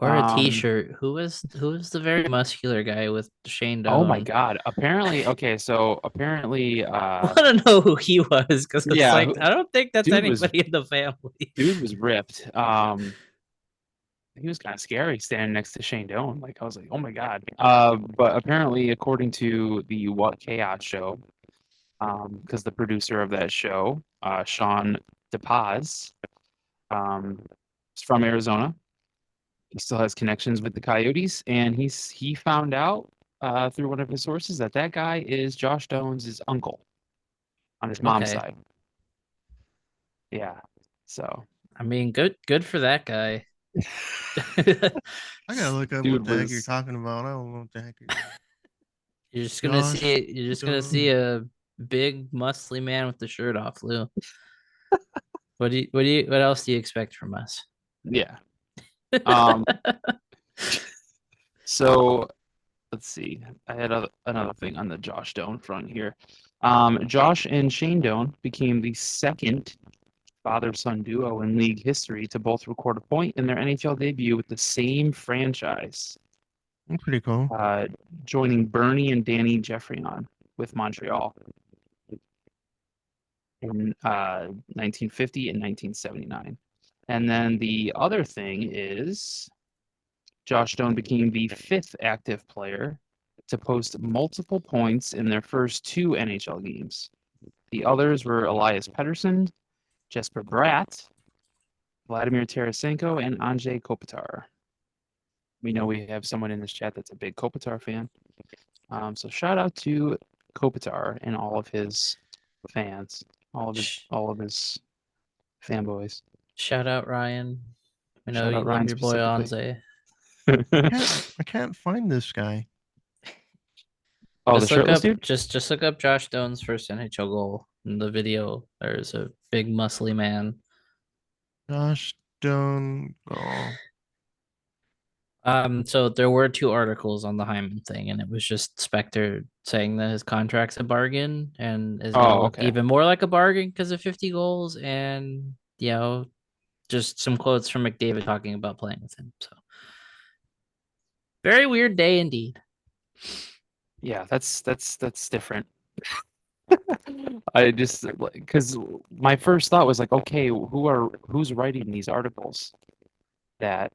Or a t-shirt. Who was the very muscular guy with Shane Oh my Doan? God. Apparently, okay, so apparently, I want to know who he was because it's yeah, like I don't think that's dude was anybody in the family. dude was ripped. He was kind of scary standing next to Shane Doan. Like I was like, oh my God. But apparently, according to the What Chaos show, because the producer of that show, Sean DePaz, is from Arizona. He still has connections with the Coyotes, and he found out through one of his sources that that guy is Josh Doan's uncle on his mom's Okay, side. Yeah. So I mean, good for that guy. I gotta look up what dude the heck you're was talking about. I don't know what the heck you're You're just gonna see Josh it. You're just gonna see Doan. a big, muscly man with the shirt off, Lou. What else do you expect from us? yeah. Um. So let's see. I had another thing on the Josh Doan front here. Josh and Shane Doan became the second father-son duo in league history to both record a point in their NHL debut with the same franchise, Pretty cool. joining Bernie and Danny Jeffrion with Montreal in 1950 and 1979. And then the other thing is Josh Stone became the 5th active player to post multiple points in their first 2 NHL games. The others were Elias Pettersson, Jesper Bratt, Vladimir Tarasenko, and Andrzej Kopitar. We know we have someone in this chat that's a big Kopitar fan. So shout out to Kopitar and all of his fans, all of his fanboys. Shout out Ryan. I know Shout you out love Ryan your boy specifically. Anze. I can't find this guy. Oh, the Just look shirtless up dude? just look up Josh Stone's first NHL goal. In the video, there's a big muscly man. Josh Doan. Oh, So there were 2 articles on the Hyman thing, and it was just Spectre saying that his contract's a bargain and is gonna Oh, look okay. even more like a bargain because of 50 goals, and just some quotes from McDavid talking about playing with him. So very weird day indeed. Yeah, that's different. I just because my first thought was like, okay, who's writing these articles that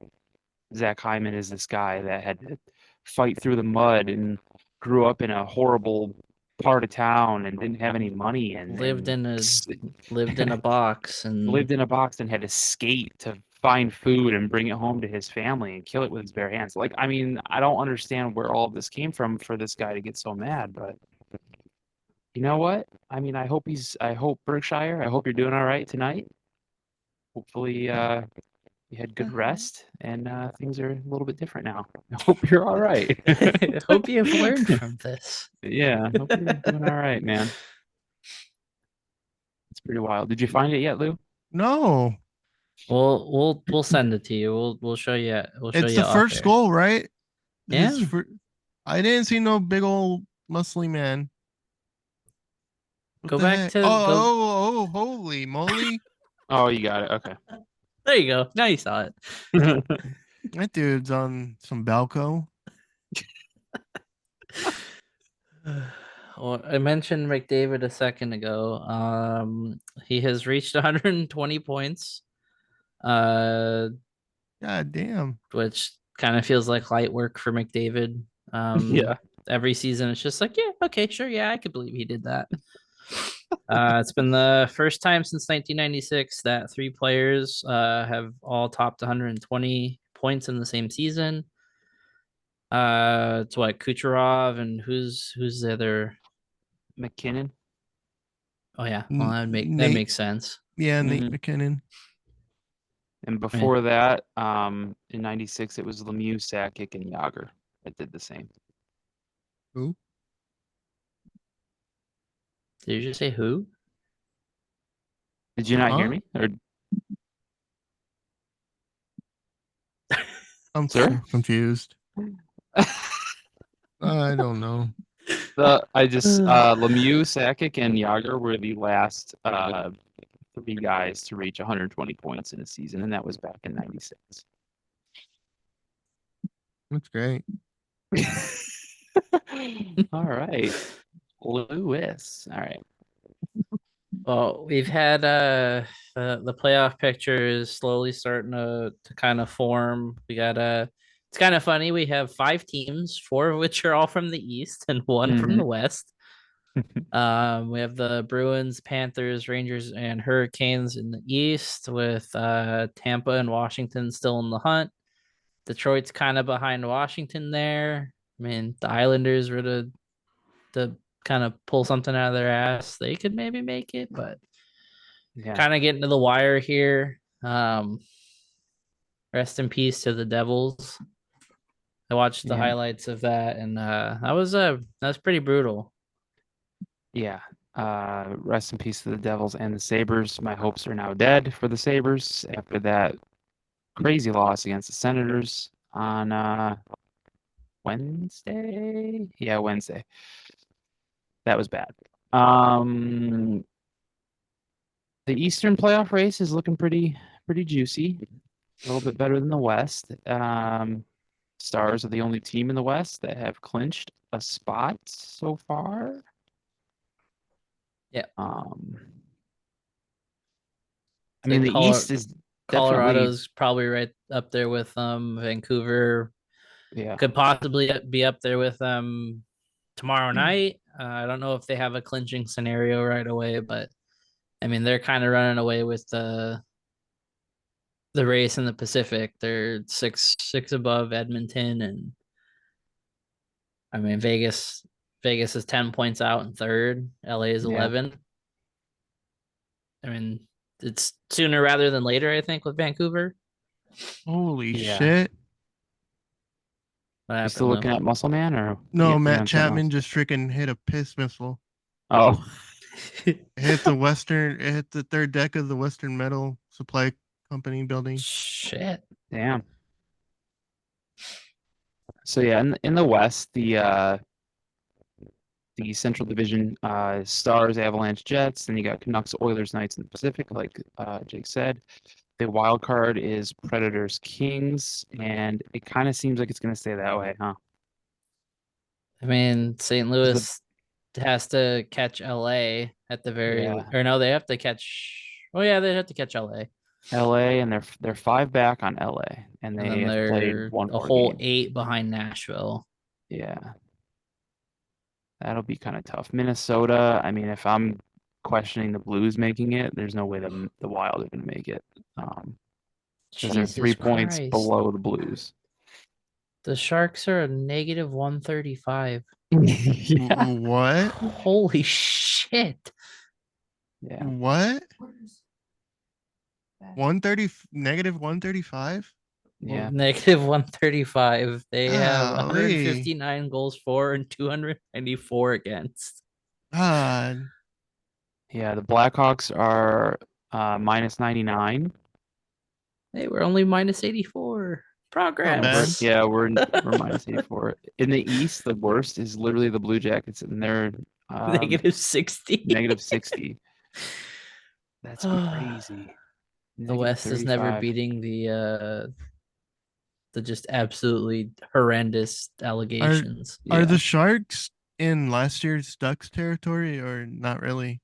Zach Hyman is this guy that had to fight through the mud and grew up in a horrible part of town and didn't have any money Lived in a lived in a box and lived in a box and had to skate to find food and bring it home to his family and kill it with his bare hands. Like, I mean, I don't understand where all of this came from for this guy to get so mad, but you know what? I mean, I hope Berkshire, I hope you're doing all right tonight. Hopefully, you had good rest and things are a little bit different now. I hope you're all right. Hope you've learned from this. Yeah, I hope you're doing all right, man. It's pretty wild. Did you find it yet, Lou? No, We'll send it to you. We'll show you. We'll show it's you the off first air. goal, right? His Yeah. I didn't see no big old muscly man. What Go the back heck? to go. Oh, holy moly. Oh, you got it. Okay. There you go. Now you saw it. That dude's on some Balco. Well, I mentioned McDavid a second ago. He has reached 120 points, uh, God damn. which kind of feels like light work for McDavid. Yeah. Every season it's just like, yeah, okay, sure, yeah, I could believe he did that. It's been the first time since 1996 that three players have all topped 120 points in the same season. It's what Kucherov and who's the other? McKinnon. Oh yeah, well that Nate. makes sense. Yeah, Nate Mhm. McKinnon. And Yeah. before that, in '96, it was Lemieux, Sakic, and Yager that did the same. Who? Did you just say who? Did you not hear Huh? me? Or I'm sir? confused. I don't know. Lemieux, Sakic, and Yager were the last three guys to reach 120 points in a season, and that was back in '96. That's great. All right, Lewis. All right. Well, we've had the playoff picture is slowly starting to kind of form. We got it's kind of funny. We have five teams, four of which are all from the East and one from Mhm. the West. We have the Bruins, Panthers, Rangers, and Hurricanes in the East, with Tampa and Washington still in the hunt. Detroit's kind of behind Washington there. I mean, the Islanders were to kind of pull something out of their ass. They could maybe make it, but Yeah. kind of getting to the wire here. Rest in peace to the Devils. I watched the Yeah. highlights of that, and that was pretty brutal. Yeah. Rest in peace to the Devils and the Sabres. My hopes are now dead for the Sabres after that crazy loss against the Senators on Wednesday. Yeah, Wednesday. That was bad. The Eastern playoff race is looking pretty juicy. A little bit better than the West. Stars are the only team in the West that have clinched a spot so far. Yeah. I mean, the East is definitely, Colorado's probably right up there with Vancouver. yeah, Could possibly be up there with tomorrow night. I don't know if they have a clinching scenario right away, but I mean they're kind of running away with the race in the Pacific. They're six above Edmonton, and I mean Vegas is 10 points out in third. LA is yeah. 11. I mean it's sooner rather than later, I think, with Vancouver. Holy Yeah. shit. What You happened, still Lou? looking at Muscle Man or No, you Matt on something Chapman else? just freaking hit a piss missile. Oh, It hit the third deck of the Western Metal Supply Company building. Shit. damn. So yeah, in the West, the Central Division, Stars, Avalanche, Jets. Then you got Canucks, Oilers, Knights in the Pacific, like Jake said. The wild card is Predators, Kings, and it kind of seems like it's going to stay that way, huh? I mean, St. Is the Louis has to catch LA at the very, Yeah, or no, they have to catch. Oh yeah, they have to catch LA, LA, and they're five back on LA, and and they then have played they're one a more whole game. 8 behind Nashville. Yeah, that'll be kind of tough. Minnesota, I mean, if I'm questioning the Blues making it, there's no way the Wild are going to make it. because they're 3 points Christ. below the Blues. The Sharks are a negative 135. Yeah. What? Holy shit. Yeah. What? 130 negative 135? Yeah. Negative 135. They have Golly. 159 goals for and 294 against. God. Yeah. The Blackhawks are minus 99. They were only minus 84. Progress. bad. Yeah, we're minus 84. In the East, the worst is literally the Blue Jackets, and they're Negative 60. negative 60. That's The crazy. Negative West is never 35. beating the just absolutely horrendous allegations. Are Yeah. the Sharks in last year's Ducks territory or not really?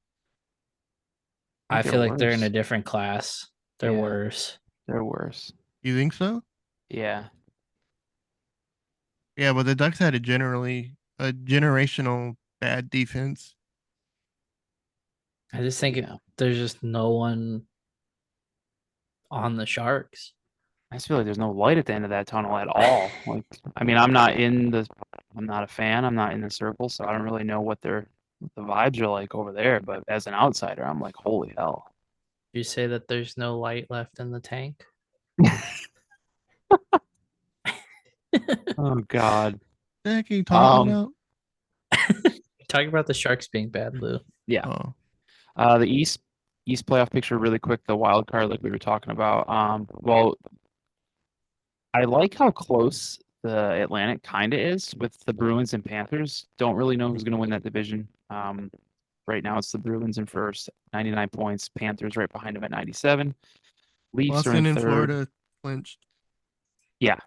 I they're feel like they're in worse. a different class. They're Yeah. worse. They're worse. You think so? Yeah. Yeah, but the Ducks had a generational bad defense. I just think Yeah. there's just no one on the Sharks. I just feel like there's no light at the end of that tunnel at all. Like, I mean, I'm not a fan. I'm not in the circle, so I don't really know what the vibes are like over there. But as an outsider, I'm like, holy hell. You say that there's no light left in the tank. Oh God. What are you talking Um, about? Talking about the Sharks being bad, Lou. yeah. Oh, The East playoff picture really quick, the wild card like we were talking about. Well, I like how close the Atlantic kind of is with the Bruins and Panthers. Don't really know who's going to win that division. Right now it's the Bruins in first, 99 points. Panthers right behind them at 97. Leafs are Boston in and third. Florida clinched. Yeah.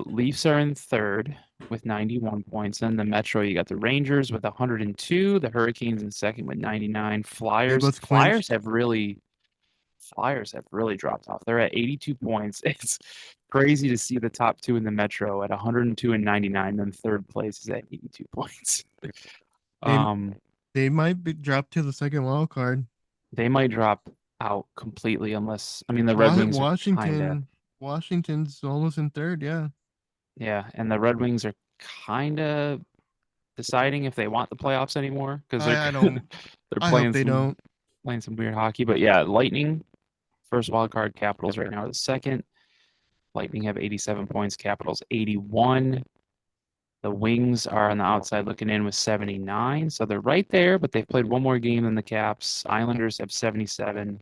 Leafs are in third with 91 points. Then the Metro, you got the Rangers with 102. The Hurricanes in second with 99. both Flyers clinched. have really dropped off. They're at 82 points. It's crazy to see the top two in the Metro at 102 and 99. Then third place is at 82 points. They Um, they might be dropped to the second wild card. they might drop out completely unless I mean the Red Wings are kinda Washington's almost in third. Yeah, and the Red Wings are kinda deciding if they want the playoffs anymore because they're I don't. they're I hope they don't. playing some weird hockey. But yeah, Lightning first wild card. Capitals right now are the second. Lightning have 87 points. Capitals 81. The Wings are on the outside looking in with 79, so they're right there, but they've played one more game than the Caps. Islanders have 77.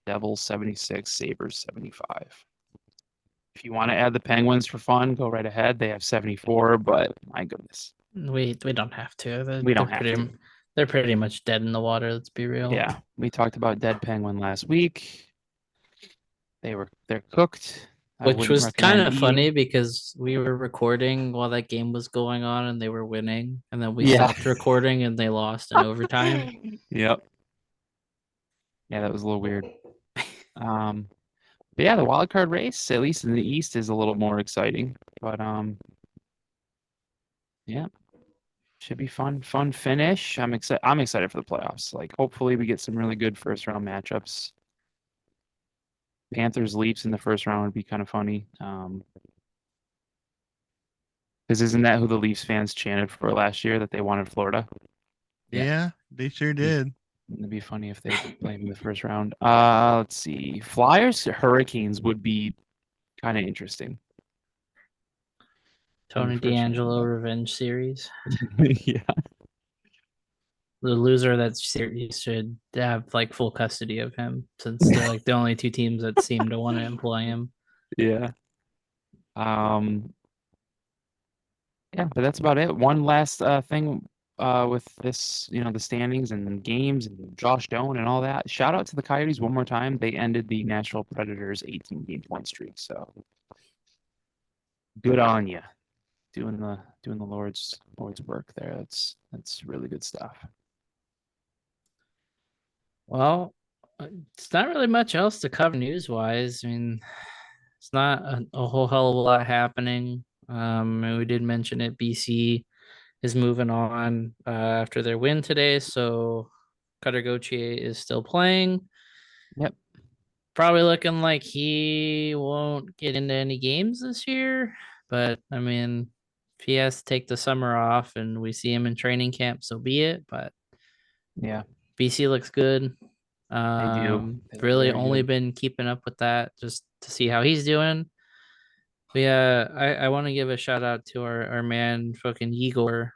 Devils 76. Sabres 75. If you want to add the Penguins for fun, go right ahead. They have 74, but my goodness. We don't have to. We don't have to. They're pretty much dead in the water. Let's be real. Yeah, we talked about dead penguin last week. They're cooked. Which was kind of funny because we were recording while that game was going on and they were winning, and then we stopped recording and they lost in overtime. Yep. Yeah, that was a little weird. But yeah, the wild card race, at least in the East, is a little more exciting. But yeah, should be fun finish. I'm excited for the playoffs. Like, hopefully we get some really good first round matchups. Panthers Leafs in the first round would be kind of funny. Because isn't that who the Leafs fans chanted for last year, that they wanted Florida? Yeah, they sure did. It'd be funny if they play him in the first round. Let's see. Flyers Hurricanes would be kind of interesting. Tony D'Angelo revenge series. Yeah. The loser of that series should have like full custody of him, since they're like the only two teams that seem to want to employ him. Yeah. Yeah, but that's about it. One last thing with this, the standings and games and Josh Doan and all that. Shout out to the Coyotes one more time. They ended the Nashville Predators 18-game point streak. So good on you, doing the Lord's work there. That's really good stuff. Well, it's not really much else to cover news wise. I mean, it's not a whole hell of a lot happening. And we did mention it. BC is moving on after their win today, so Cutter Gauthier is still playing. Yep. Probably looking like he won't get into any games this year. But I mean, if he has to take the summer off and we see him in training camp, so be it. But Yeah, BC looks good. they do. They look Really very only good. been keeping up with that just to see how he's doing. But yeah, I want to give a shout out to our man fucking Igor.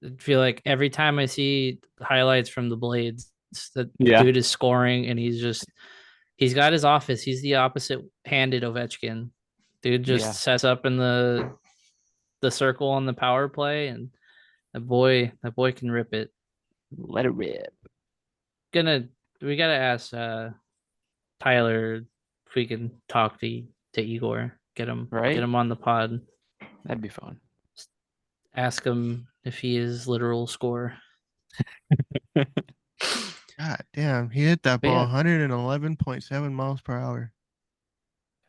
I feel like every time I see highlights from the Blades, the Yeah, dude is scoring and he's got his office. He's the opposite handed Ovechkin. Dude just yeah. sets up in the circle on the power play and that boy can rip it. Let it rip. Gonna we gotta ask Tyler if we can talk to Igor. Get Right? him on the pod. That'd be fun. Ask him if he is literal score. God damn, he hit that But ball yeah, 111.7 miles per hour.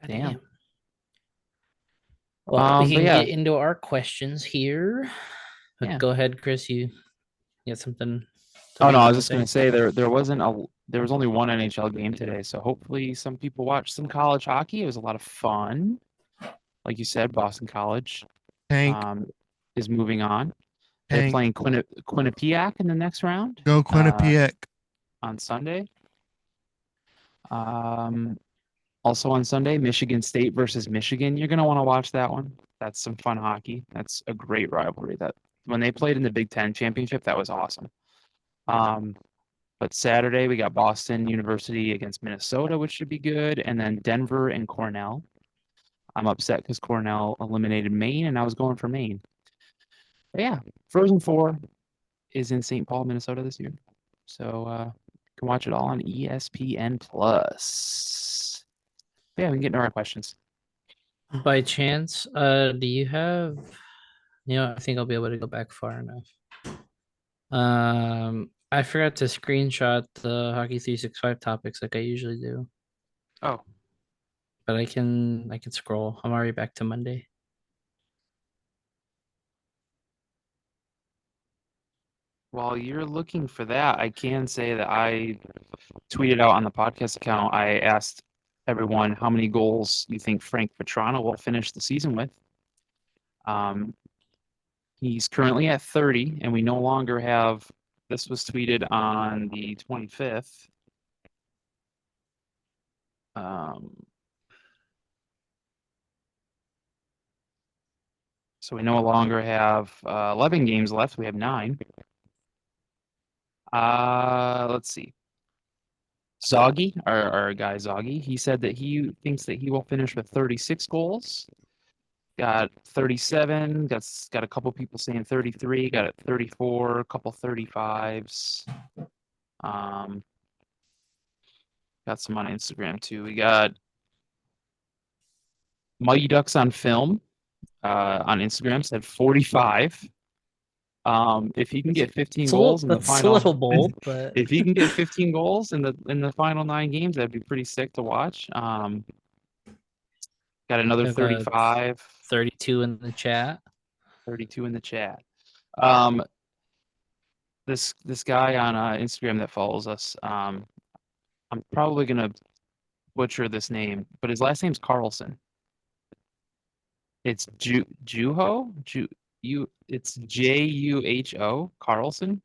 God damn. damn. Well, we But can yeah, get into our questions here. But yeah. go ahead, Chris. You got Oh something no, you I want was to just gonna say? say there was only one NHL game today, so hopefully some people watched some college hockey. It was a lot of fun. Like you said, Boston College Tank, um, is moving on. They're tank, playing Quinnipiac in the next round go uh, Quinnipiac. on Sunday. Um, Also on Sunday, Michigan State versus Michigan. You're gonna want to watch that one. That's some fun hockey. That's a great rivalry. That when they played in the Big Ten championship, that was awesome. Um, but Saturday we got Boston University against Minnesota, which should be good, and then Denver and Cornell. I'm upset because Cornell eliminated Maine, and I was going for Maine. But yeah, Frozen Four is in St. Paul, Minnesota this year, so you can watch it all on ESPN Plus. Yeah, we can get into our questions. By chance, do you have, I think I'll be able to go back far enough. I forgot to screenshot the Hockey 365 topics like I usually do, Oh, but I can scroll. I'm already back to Monday. while you're looking for that, I can say that I tweeted out on the podcast account. I asked everyone how many goals you think Frank Petrano will finish the season with. Um, he's currently at 30, and we no longer have. This was tweeted on the 25th. Um, so we no longer have 11 games left. We have 9. Let's see. Zoggy, our guy Zoggy, he said that he thinks that he will finish with 36 goals. Got 37, got a couple people saying 33, got it 34, a couple 35s. Um, got some on Instagram too. We got Mighty Ducks on film on Instagram said 45. If he can get 15 goals in the That's a final, little bold, but if he can get 15 goals in the final 9 games, that'd be pretty sick to watch. Got another have a 35, 32 in the chat. 32 in the chat. Um, this guy on Instagram that follows us. I'm probably gonna butcher this name, but his last name's Carlson. It's Juho. It's Juho Carlson.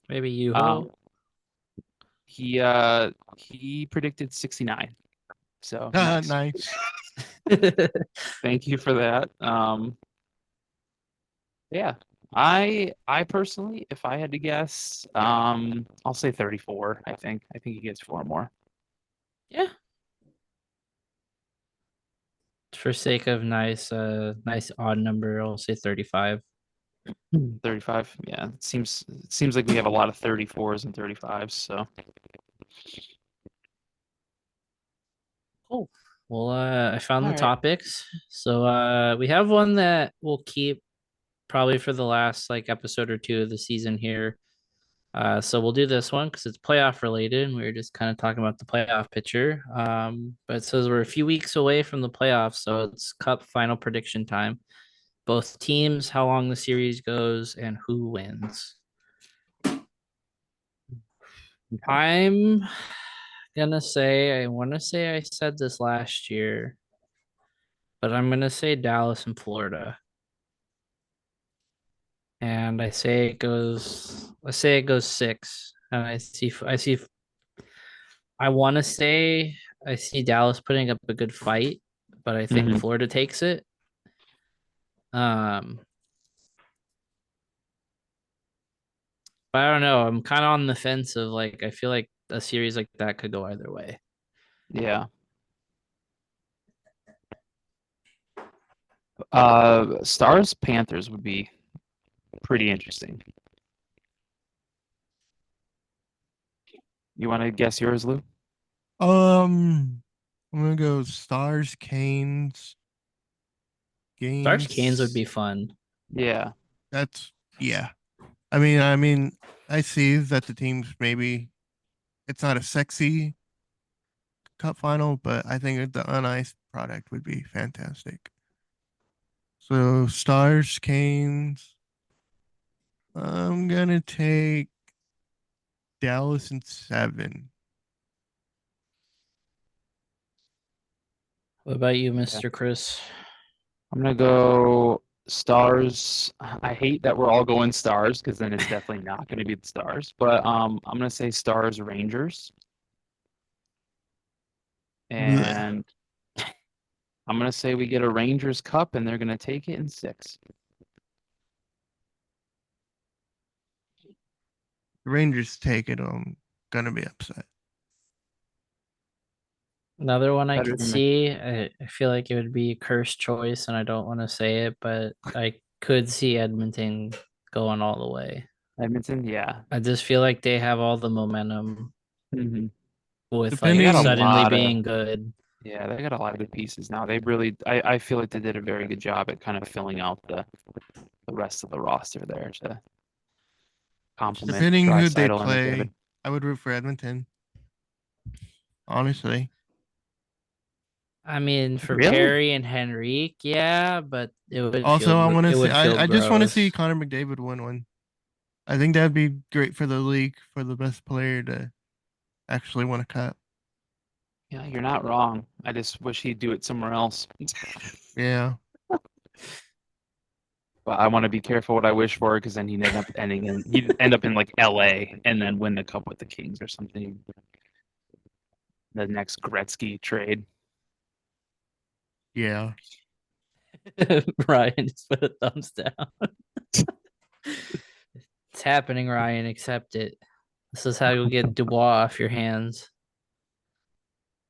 Maybe you Um, ho. he predicted 69. So nice. Nice. Thank you for that. Yeah. I personally, if I had to guess, I'll say 34. I think he gets 4 more. Yeah. For sake of nice odd number, I'll say 35. 35. Yeah, it seems like we have a lot of 34s and 35s. So Cool. Well, I found all the right. topics. So we have one that we'll keep probably for the last like episode or two of the season here. So we'll do this one because it's playoff related, and we were just kind of talking about the playoff picture. But it says we're a few weeks away from the playoffs, so it's Cup final prediction time. Both teams, how long the series goes, and who wins. I'm I want to say I said this last year, but I'm gonna say Dallas and Florida. And I say it goes six. And I want to say I see Dallas putting up a good fight, but I think Mhm. Florida takes it. Um, but I don't know. I'm kind of on the fence of like I feel like a series like that could go either way. Yeah. Stars Panthers would be pretty interesting. You want to guess yours, Lou? I'm gonna go Stars, Canes, Stars Canes would be games. fun. Yeah. That's yeah. I mean, I see that the teams maybe it's not a sexy cup final, but I think the uniced product would be fantastic. So Stars, Canes. I'm gonna take Dallas in 7. What about you, Okay. Mr. Chris? I'm gonna go Stars. I hate that we're all going Stars because then it's definitely not gonna be the Stars. But I'm gonna say Stars Rangers, Blech. and I'm gonna say we get a Rangers Cup and they're gonna take it in 6. The Rangers take it. I'm gonna be upset. Another one I Better could than me. see. I feel like it would be a cursed choice, and I don't want to say it, but I could see Edmonton going all the way. Edmonton, yeah. I just feel like they have all the momentum hmm with They like got a Depending, suddenly lot of being good. Yeah, they got a lot of good pieces now. They really, I feel like they did a very good job at kind of filling out the rest of the roster there to complement depending who they Draisaitl and McDavid. play, I would root for Edmonton. Honestly, I mean, for Really? Perry and Henrique, yeah, but also I want to it see. would feel I just want to see gross. Connor McDavid win one. I think that'd be great for the league for the best player to actually win a cup. Yeah, you're not wrong. I just wish he'd do it somewhere else. Yeah, But I want to be careful what I wish for because then he'd end up in like LA and then win the cup with the Kings or something. The next Gretzky trade. yeah. Ryan just put a thumbs down. It's happening, Ryan. Accept it. This is how you'll get Dubois off your hands.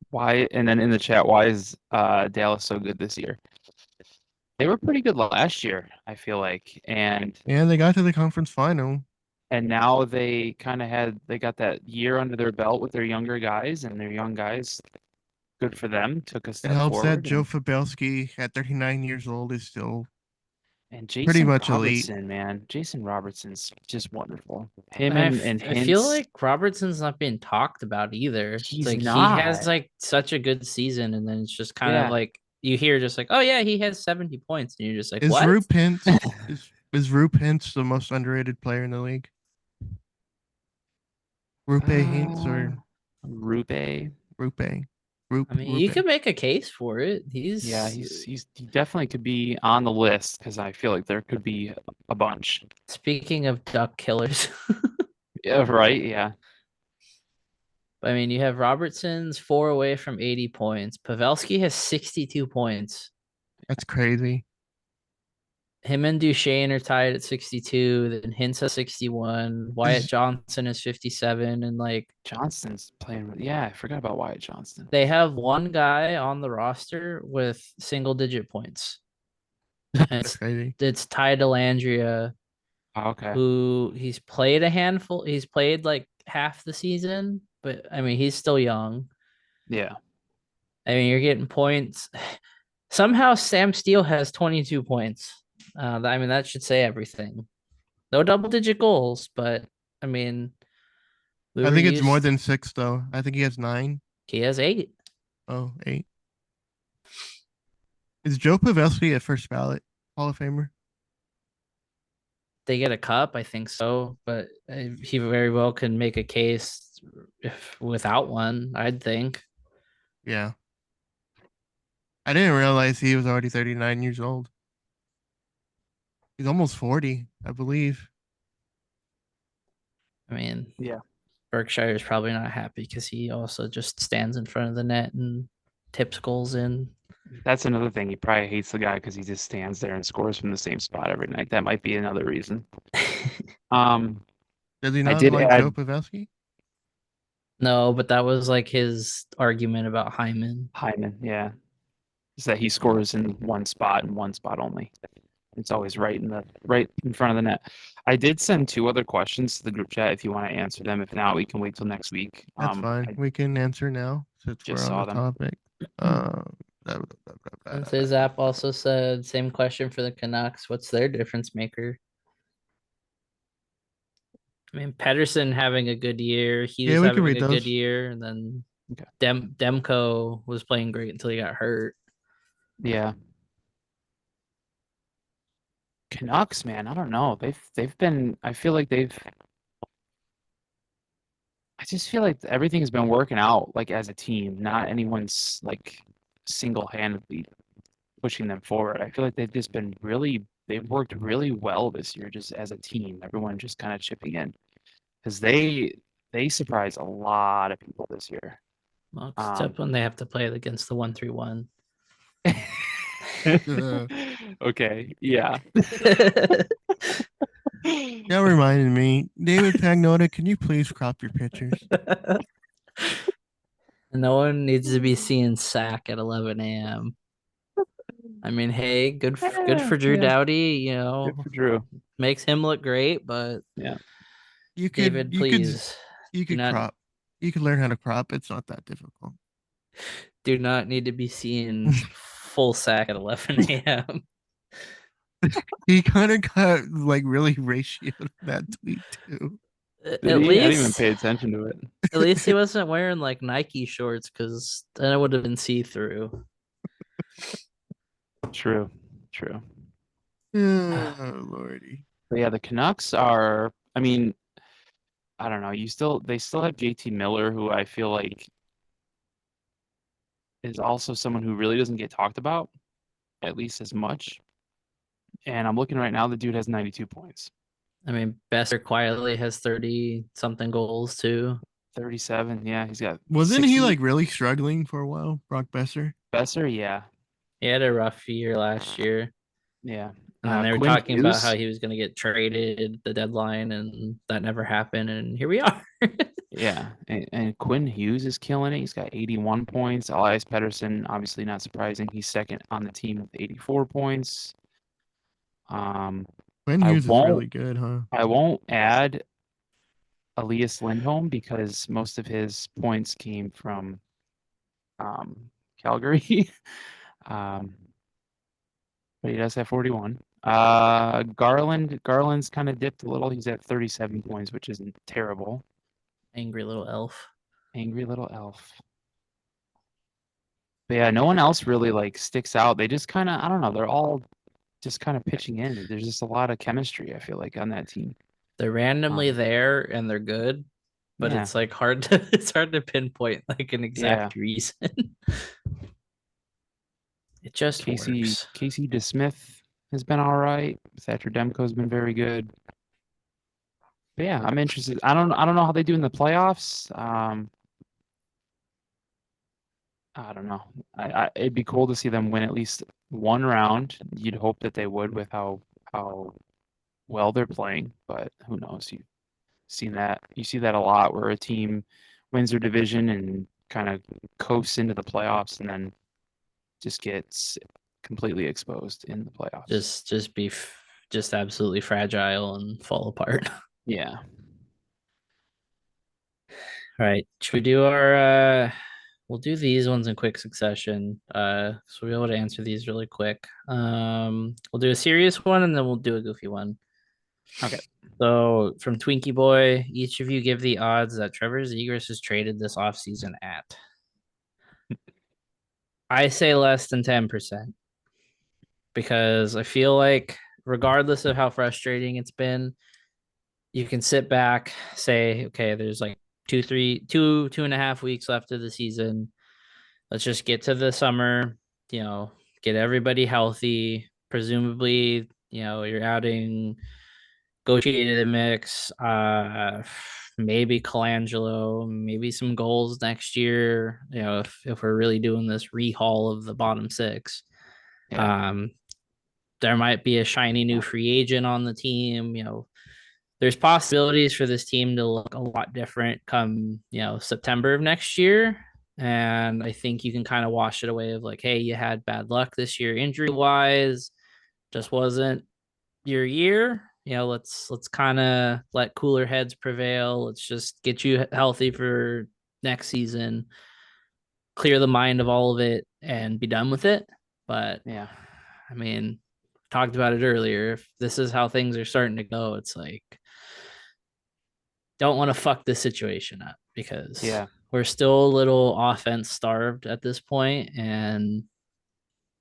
Why? And then in the chat, why is Dallas so good this year? They were pretty good last year, I feel like, And they got to the conference final. and now they got that year under their belt with their younger guys, and their young guys, good for them, took a It step helps that forward, Joe Fabelski at 39 years old is still and pretty Jason much elite. Robertson, man, Jason Robertson's just wonderful. Him and I feel Hintz, like Robertson's not being talked about either. It's he's like he not. has like such a good season, and then it's just kind of Yeah. like you hear just like, oh yeah, he has 70 points, and you're just like, Is what? Rube Pence is Rube Pence the most underrated player in the league? Rupe Hintz Uh, or Rupe. Rupe? I mean, you Rupe. could make a case for it. Yeah, He's he definitely could be on the list because I feel like there could be a bunch. speaking of duck killers. Yeah, right. Yeah. I mean, you have Robertson's 4 away from 80 points. Pavelski has 62 points. That's crazy. Him and Duchesne are tied at 62. Then Hintz has 61. Wyatt Is Johnson is 57. And like Johnston's playing with, yeah, I forgot about Wyatt Johnston. they have one guy on the roster with single digit points. And that's crazy. it's Ty Delandria, Oh, okay. who he's played a handful. He's played like half the season, but I mean, he's still young. Yeah. I mean, you're getting points. Somehow Sam Steele has 22 points. I mean, that should say everything. No double digit goals, but I mean, we I were think it's more used. than 6 though. I think he has 9. He has 8. Oh, 8. Is Joe Pavelski a first ballot Hall of Famer? they get a cup, I think so, but he very well can make a case if without one, I'd think. Yeah. I didn't realize he was already 39 years old. He's almost 40, I believe. I mean, Yeah. Berkshire's probably not happy because he also just stands in front of the net and tips goals in. That's another thing. He probably hates the guy because he just stands there and scores from the same spot every night. That might be another reason. Um, Does he I not did like Joe add Pavelski? No, but that was like his argument about Hyman. Hyman. Yeah, is that he scores in one spot and one spot only. It's always right in front of the net. I did send two other questions to the group chat if you want to answer them. If not, we can wait till next week. That's fine. I We can answer now since we're just on saw the them. topic. Blah, blah, blah, blah, And blah. his app also said same question for the Canucks. What's their difference maker? I mean, Pedersen having a good year, Yeah, Hughes we can having read a good those. year, and then Okay. Demko was playing great until he got hurt. Yeah. Canucks, man, I don't know. They've been. I feel like they've. I just feel like everything has been working out like as a team, not anyone's like single-handedly pushing them forward. I feel like they've worked really well this year just as a team. Everyone just kind of chipping in because they surprised a lot of people this year. Well, Um, except when they have to play against the 1-3-1. okay, yeah. That reminded me, David Pagnotta, can you please crop your pictures? No one needs to be seeing Sack at 11 a.m. I mean, hey, good for Drew Yeah, Doughty. good for Drew. Makes him look great. But Yeah. You could David, you could please you do could not crop. You could learn how to crop. It's not that difficult. do not need to be seeing full Sack at 11 a.m. He kind of got like really ratioed in that tweet too. Did he? I didn't even pay attention to it. At least he wasn't wearing like Nike shorts because then it would have been see through. True. True. Oh, Lordy. But yeah, the Canucks are, I mean, I don't know. They still have JT Miller, who I feel like is also someone who really doesn't get talked about, at least as much. And I'm looking right now, the dude has 92 points. I mean, Besser quietly has 30 something goals too. 37. Yeah, he's got Wasn't he 60. like really struggling for a while, Brock Besser? Besser, yeah. He had a rough year last year. Yeah. And then they were Quinn talking about how Hughes. he was going to get traded the deadline, and that never happened. And here we are. Yeah. And Quinn Hughes is killing it. He's got 81 points. Elias Pettersson, obviously not surprising. He's second on the team with 84 points. Quinn I Hughes is won't really good, huh? I won't add Elias Lindholm because most of his points came from Calgary. um, but he does have 41. Garland's kind of dipped a little. He's at 37 points, which isn't terrible. Angry little elf. Angry little elf. But yeah, no one else really like sticks out. They just kind of, I don't know, they're all just kind of pitching in. There's just a lot of chemistry, I feel like, on that team. They're randomly Um, there and they're good, but yeah, it's like hard to pinpoint like an yeah. exact reason. It just works. Casey DeSmith has been all right. Thatcher Demko's been very good. But yeah, I'm interested. I don't know how they do in the playoffs. I don't know. It'd be cool to see them win at least one round. You'd hope that they would with how well they're playing, but who knows? You see that a lot where a team wins their division and kind of coasts into the playoffs and then just gets completely exposed in the playoffs. Just absolutely fragile and fall apart. Yeah. All right. Should we do our we'll do these ones in quick succession. So we'll be able to answer these really quick. We'll do a serious one and then we'll do a goofy one. Okay. So from Twinkie Boy, each of you give the odds that Trevor Zegras is traded this offseason at. I say less than 10% because I feel like regardless of how frustrating it's been, you can sit back, say, okay, there's like 2.5 weeks left of the season. Let's just get to the summer, get everybody healthy. Presumably, you're adding Gochi to the mix, maybe Colangelo, maybe some goals next year, if we're really doing this rehaul of the bottom six. Yeah. There might be a shiny new free agent on the team. There's possibilities for this team to look a lot different come, September of next year. And I think you can kind of wash it away of like, hey, you had bad luck this year injury wise, just wasn't your year. Let's kind of let cooler heads prevail. Let's just get you healthy for next season, clear the mind of all of it, and be done with it. But Yeah. I mean, talked about it earlier. If this is how things are starting to go, it's like don't want to fuck this situation up because Yeah. we're still a little offense starved at this point. And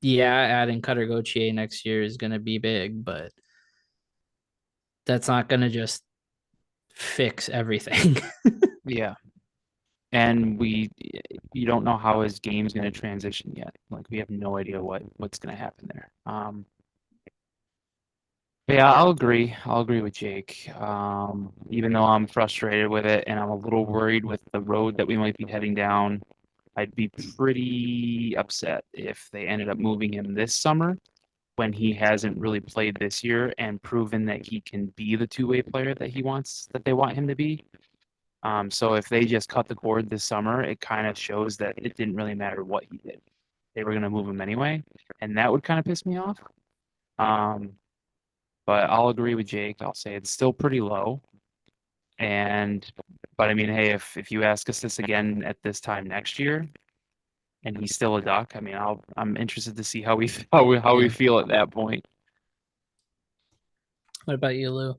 yeah, adding Cutter Gauthier next year is going to be big, but that's not going to just fix everything. Yeah. And you don't know how his game's going to transition yet. Like we have no idea what's going to happen there. Yeah, I'll agree. I'll agree with Jake. Even though I'm frustrated with it and I'm a little worried with the road that we might be heading down, I'd be pretty upset if they ended up moving him this summer when he hasn't really played this year and proven that he can be the two-way player that they want him to be. So if they just cut the cord this summer, it kind of shows that it didn't really matter what he did. They were going to move him anyway, and that would kind of piss me off. Um, but I'll agree with Jake. I'll say it's still pretty low. But I mean, hey, if you ask us this again at this time next year, and he's still a Duck, I mean, I'm interested to see how we Yeah. feel at that point. What about you, Lou?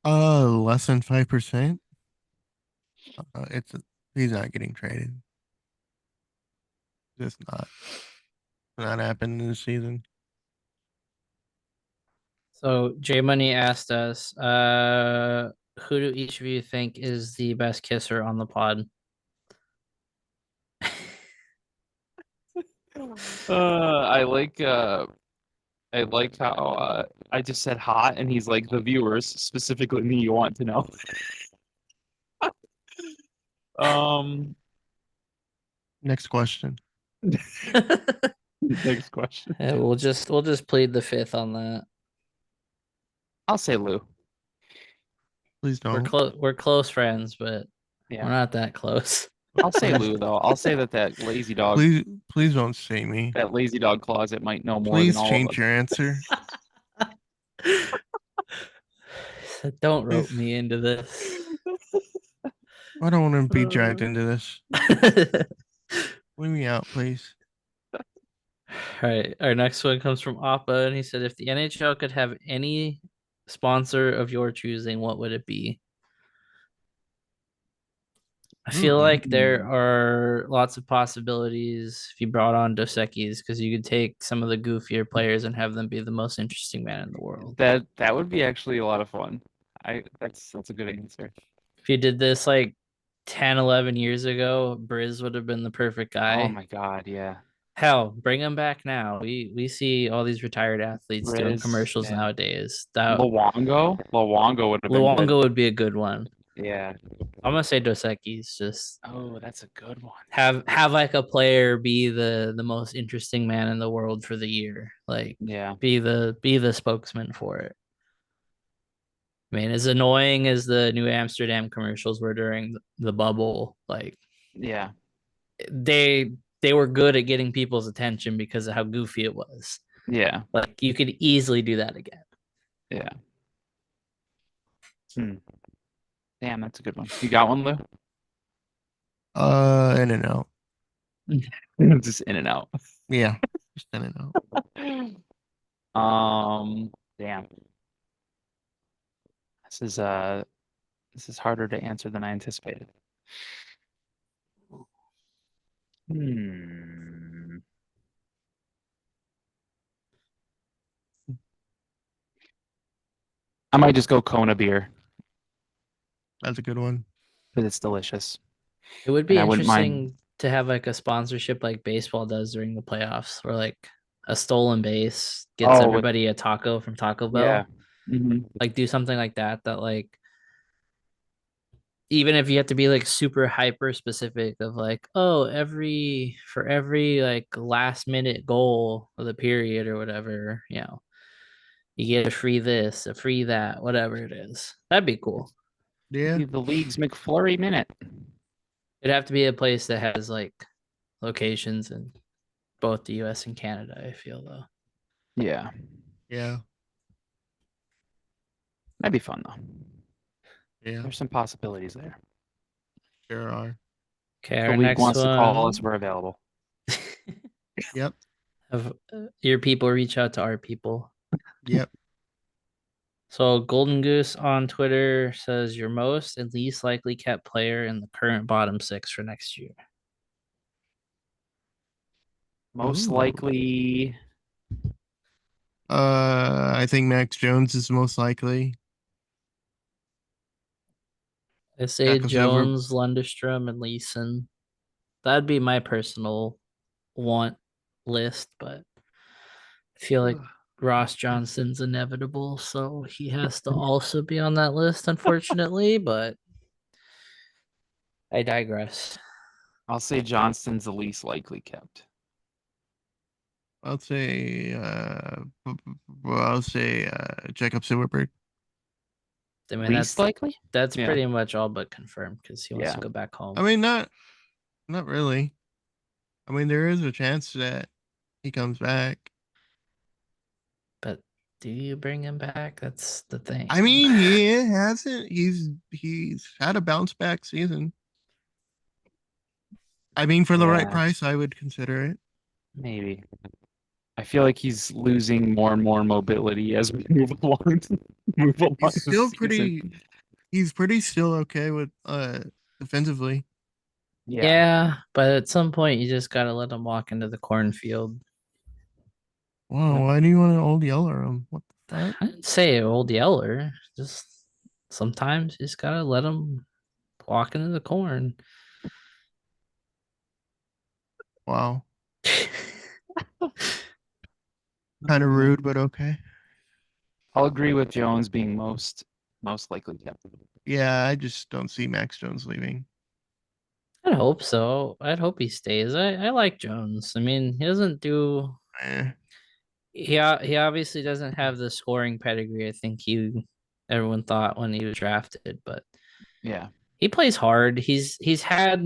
Less than 5%. It's he's not getting traded. Just not happening this season. So J Money asked us, who do each of you think is the best kisser on the pod? I like how I just said hot, and he's like the viewers, specifically me, you want to know. Um, Next question. Next question. Yeah, we'll just plead the fifth on that. I'll say Lou. Please We're don't. close. We're close friends, but we're Yeah, not that close. I'll say Lou though. I'll say that Please don't say me. lazy dog closet might know more than Please all of change us. your answer. Don't rope Please. me into this. I don't want to be dragged into this. Leave me out, please. All right, our next one comes from Appa, and he said, "If the NHL could have any sponsor of your choosing, what would it be?" I feel Hmm. like there are lots of possibilities if you brought on Dos Equis because you could take some of the goofier players and have them be the most interesting man in the world. That would be actually a lot of fun. That's a good answer. If you did this like 10, 11 years ago, Briz would have been the perfect Oh guy. my God, yeah. Hell, bring him back now. We see all these retired athletes doing Riz, commercials yeah. nowadays. That Luongo would have been good. Luongo would be a good one. Yeah. I'm gonna say Dos Equis. Just Oh, that's a good one. have like a player be the most interesting man in the world for the year. Like Yeah. be the spokesman for it. I mean, as annoying as the New Amsterdam commercials were during the bubble, like Yeah. they they were good at getting people's attention because of how goofy it was. Yeah. Like you could easily do that again. Yeah. Hmm. Damn, that's a good one. You got one, Lou? In and out. Just in and out. Yeah, just in and out. Damn. This is uh this is harder to answer than I anticipated. Hmm. I might just go Kona beer That's a good one. because it's delicious. It would And be I wouldn't mind. interesting to have like a sponsorship like baseball does during the playoffs, where like a stolen base gets Oh, everybody a taco from Taco yeah. Bell. hmm Like do something like that, that like even if you have to be like super hyper specific of like, oh, for every like last minute goal of the period or whatever, you get a free this, a free that, whatever it is. That'd be cool. Yeah. The league's McFlurry minute. It'd have to be a place that has like locations in both the US and Canada, I feel though. Yeah, Yeah. that'd be fun though. Yeah. There's some possibilities there. Sure are. Okay, If the our league next wants to call us, one. we're available. Yep. Have your people reach out to our people. Yep. So Golden Goose on Twitter says your most and least likely kept player in the current bottom six for next year. Most Ooh. likely, I think Max Jones is most likely. I say Jakob Silver. Jones, Lundestrom, and Leeson. That'd be my personal want list, but I feel like Ross Johnson's inevitable, so he has to also be on that list, unfortunately, but I digress. I'll say Johnston's the least likely kept. I'll say Jacob Silverberg. I mean, Least likely? that's Yeah. pretty much all but confirmed because he wants Yeah. to go back home. I mean, not really. I mean, there is a chance that he comes back. But do you bring him back? That's the thing. I mean, he hasn't. He's had a bounce back season. I mean, for the right Yeah, price, I would consider it. maybe. I feel like he's losing more and more mobility as we move along. Move along He's the still season. pretty. He's pretty still okay with defensively. Yeah, but at some point you just gotta let him walk into the cornfield. Wow, why do you want to old yeller him? What the fuck? I didn't say old Yeller. Just sometimes you just gotta let him walk into the corn. Wow, kind of rude, but okay. I'll agree with Jones being most likely kept. Yeah, I just don't see Max Jones leaving. I'd hope so. I'd hope he stays. I like Jones. I mean, he doesn't do Eh. he obviously doesn't have the scoring pedigree I think everyone thought when he was drafted, but Yeah. he plays hard. He's had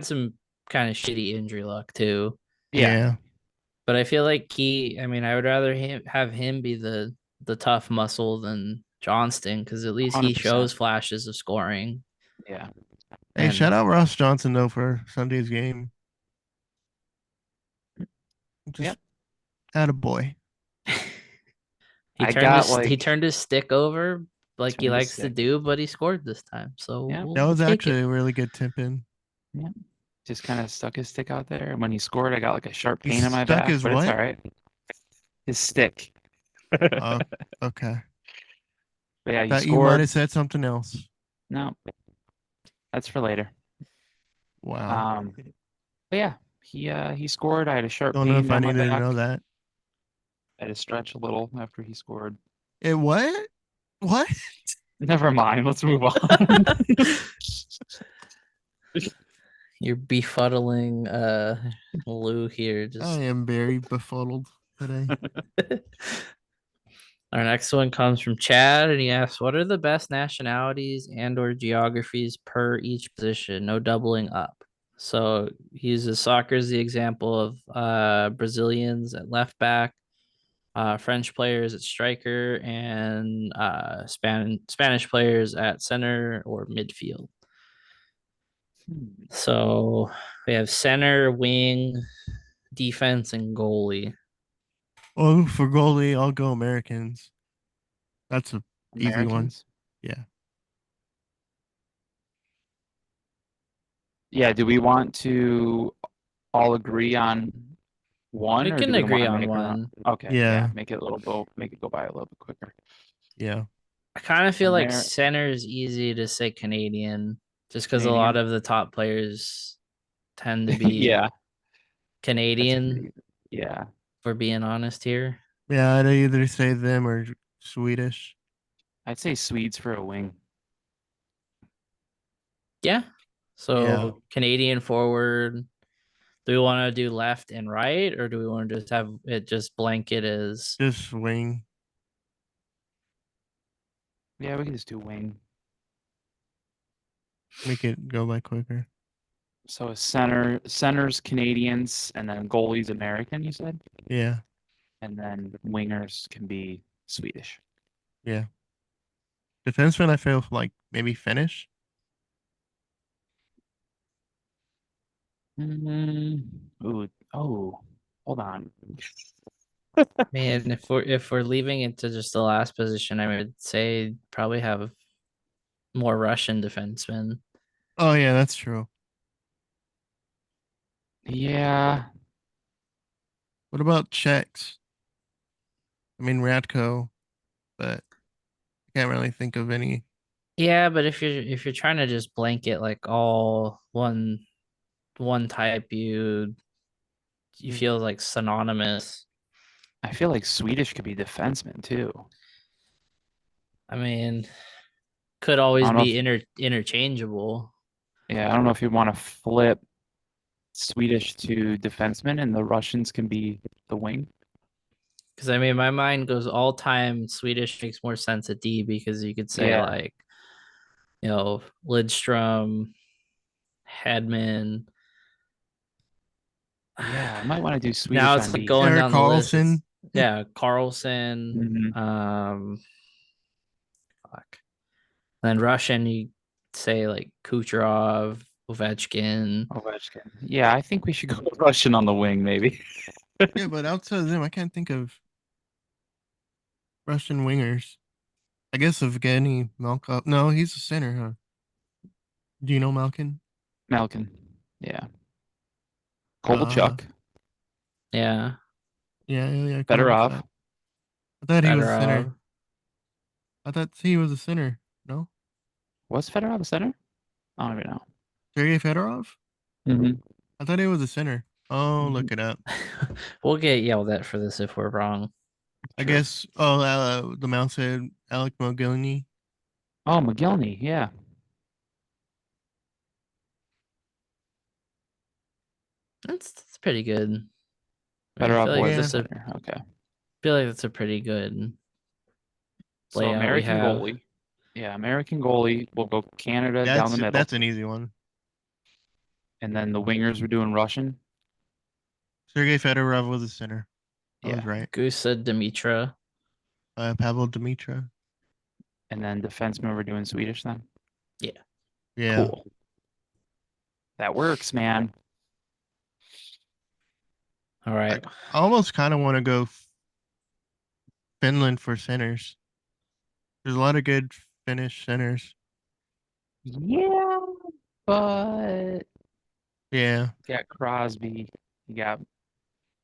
some kind of shitty injury luck too. Yeah. But I feel like I mean, I would rather have him be the tough muscle than Johnston because at least he 100%. shows flashes of scoring. Yeah. Hey, shout And out Ross Johnson though for Sunday's game. Just Yep. had a boy. I got he like turned his stick over like he turned his likes to stick. do, but he scored this time. So Yeah. That we'll was take actually it. a really good tip in. Yeah. Just kind of stuck his stick out there. And when he scored, I got like a sharp He pain in my stuck back, his but it's what? all right. His stick. Oh, okay. But yeah, he Thought you might scored. have said something else. No, that's for later. Wow. But yeah, he scored. I had a sharp Don't know pain if I down my needed to back. know that. I had to stretch a little after he scored. It what? What? Never mind. Let's move on. You're befuddling Lou here. I Just am very befuddled today. our next one comes from Chad, and he asks, "What are the best nationalities and/or geographies per each position? No doubling up." So he uses soccer as the example of Brazilians at left back, French players at striker, and Spanish players at center or midfield. So we have center, wing, defense, and goalie. Oh, for goalie, I'll go Americans. That's a easy one. Americans. Yeah. Yeah. Do we want to all agree on one, We or do can we want agree to on make our own? one. Okay. Yeah. Make it go by a little bit quicker. Yeah. I kind of feel like Amer center is easy to say Canadian, just because a lot Canadian. of the top players tend to be Yeah, that's a Canadian. pretty. Yeah, For being honest here, Yeah, I'd either say them or Swedish. I'd say Swedes for a wing. yeah. Yeah, So Canadian forward. Do we want to do left and right, or do we want to just have it just blanket as? just wing. Yeah, we can just do wing. Make it go by quicker. So a center's Canadians, and then goalie's American. You said, Yeah, and then wingers can be Swedish. yeah. Defenseman, I feel like maybe Finnish. Ooh, oh, hold on. Man, if we're leaving it to just the last position, I would say probably have more Russian defensemen. Oh yeah, that's true. Yeah, What about Czechs? I mean Radko, but I can't really think of any. Yeah, but if you're trying to just blanket like all one type, you mm, feel like synonymous. I feel like Swedish could be defenseman too. I mean, could I always don't know be if, interchangeable. yeah, I don't know if you want to flip Swedish to defenseman, and the Russians can be the wing. Because I mean, my mind goes all time Swedish makes more sense at D because you could say Yeah, like, Lidstrom, Hedman. yeah, I might want to do Now Swedish it's on like D. going Eric down the list. It's Carlson. yeah, Carlson, Mhm. fuck. Then Russian, you say like Kucherov, Ovechkin. Ovechkin. Yeah, I think we should go Russian on the wing, maybe. Yeah, but outside of them, I can't think of Russian wingers. I guess Evgeny Malkov. No, he's a center, huh? Do you know Malkin? Malkin. Yeah. Uh, Kovalchuk. Yeah, yeah, Fedorov. Kovalchuk. I thought he was a center. Fedorov. I thought he was a center. No, Was Fedorov a center? I don't even know. Sergei Fedorov. Hmm. I thought he was a center. Oh, look it up. We'll get yelled at for this if we're wrong. I True. guess. Oh, the mouse said Alec Mogilny. Oh, McGillney. Yeah. That's pretty good. I mean, I feel Fedorov like was a Yeah, that's a center. Okay. feel like that's a pretty good So layout we American have. goalie. Yeah, American goalie. We'll go Canada down that's the middle. that's an easy one. And then the wingers were doing Russian. Sergei Fedorov was a center. I was Yeah. right. Gusa Dimitra. Pavel Dimitra. And then defensemen were doing Swedish then. Yeah. Yeah. Cool. That works, man. All I right. almost kind of want to go Finland for centers. There's a lot of good Finnish centers. Yeah, but Yeah. you got Crosby. You got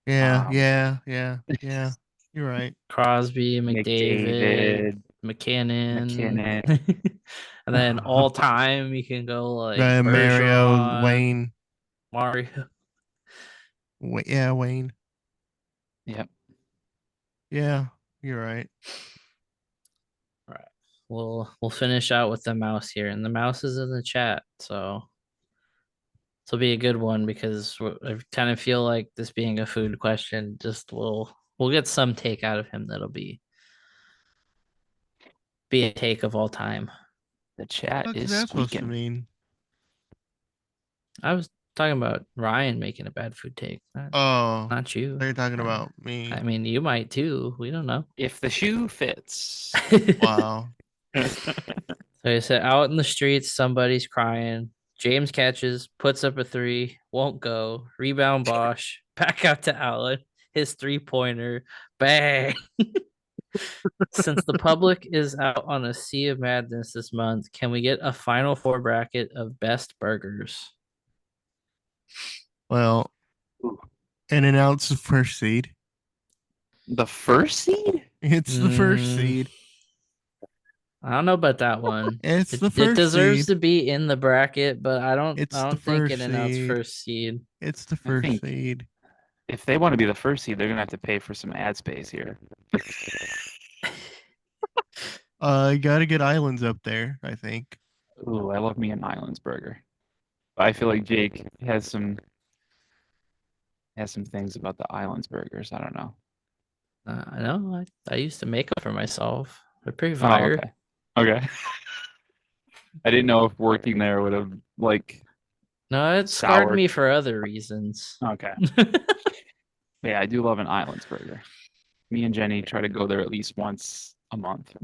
Yeah. um Yeah. Yeah. Yeah. You're right. Crosby, McDavid, McDavid, McKinnon. McKinnon. And then all time you can go like Mario, Bergeron, Wayne. Mario. Yeah, Wayne. Yep. Yeah, you're right. All right. We'll finish out with the mouse here. And the mouse is in the chat. So this will be a good one because I kind of feel like this being a food question, just we'll get some take out of him that'll be a take of all time. The chat What's is that supposed to squeaking. mean? I was talking about Ryan making a bad food take, Oh, not you. they're talking about me. I mean, you might too. We don't know. If the shoe fits. Wow. So he said, out in the streets, somebody's crying. James catches, puts up a three, won't go. Rebound Bosch, back out to Allen. His 3-pointer, bang. Since the public is out on a sea of madness this month, can we get a final four bracket of best burgers? Well, Ooh, In and Out's the first seed. the first seed? It's the first Mm, seed. I don't know about that one. It's the It first deserves seed. to be in the bracket, but I It's the don't think in first and out's seed. first seed. It's the I first think seed. if they want to be the first seed, they're gonna have to pay for some ad space here. You gotta get Islands up there, I think. Ooh, I love me an Islands burger. I feel like Jake has some things about the Islands burgers. I don't know. I know. I used to make them for myself. They're pretty Oh, fire. okay. Okay. I didn't know if working there would have like No, it scarred soured. me for other reasons. Okay. Yeah, I do love an Islands burger. Me and Jenny try to go there at least once a month.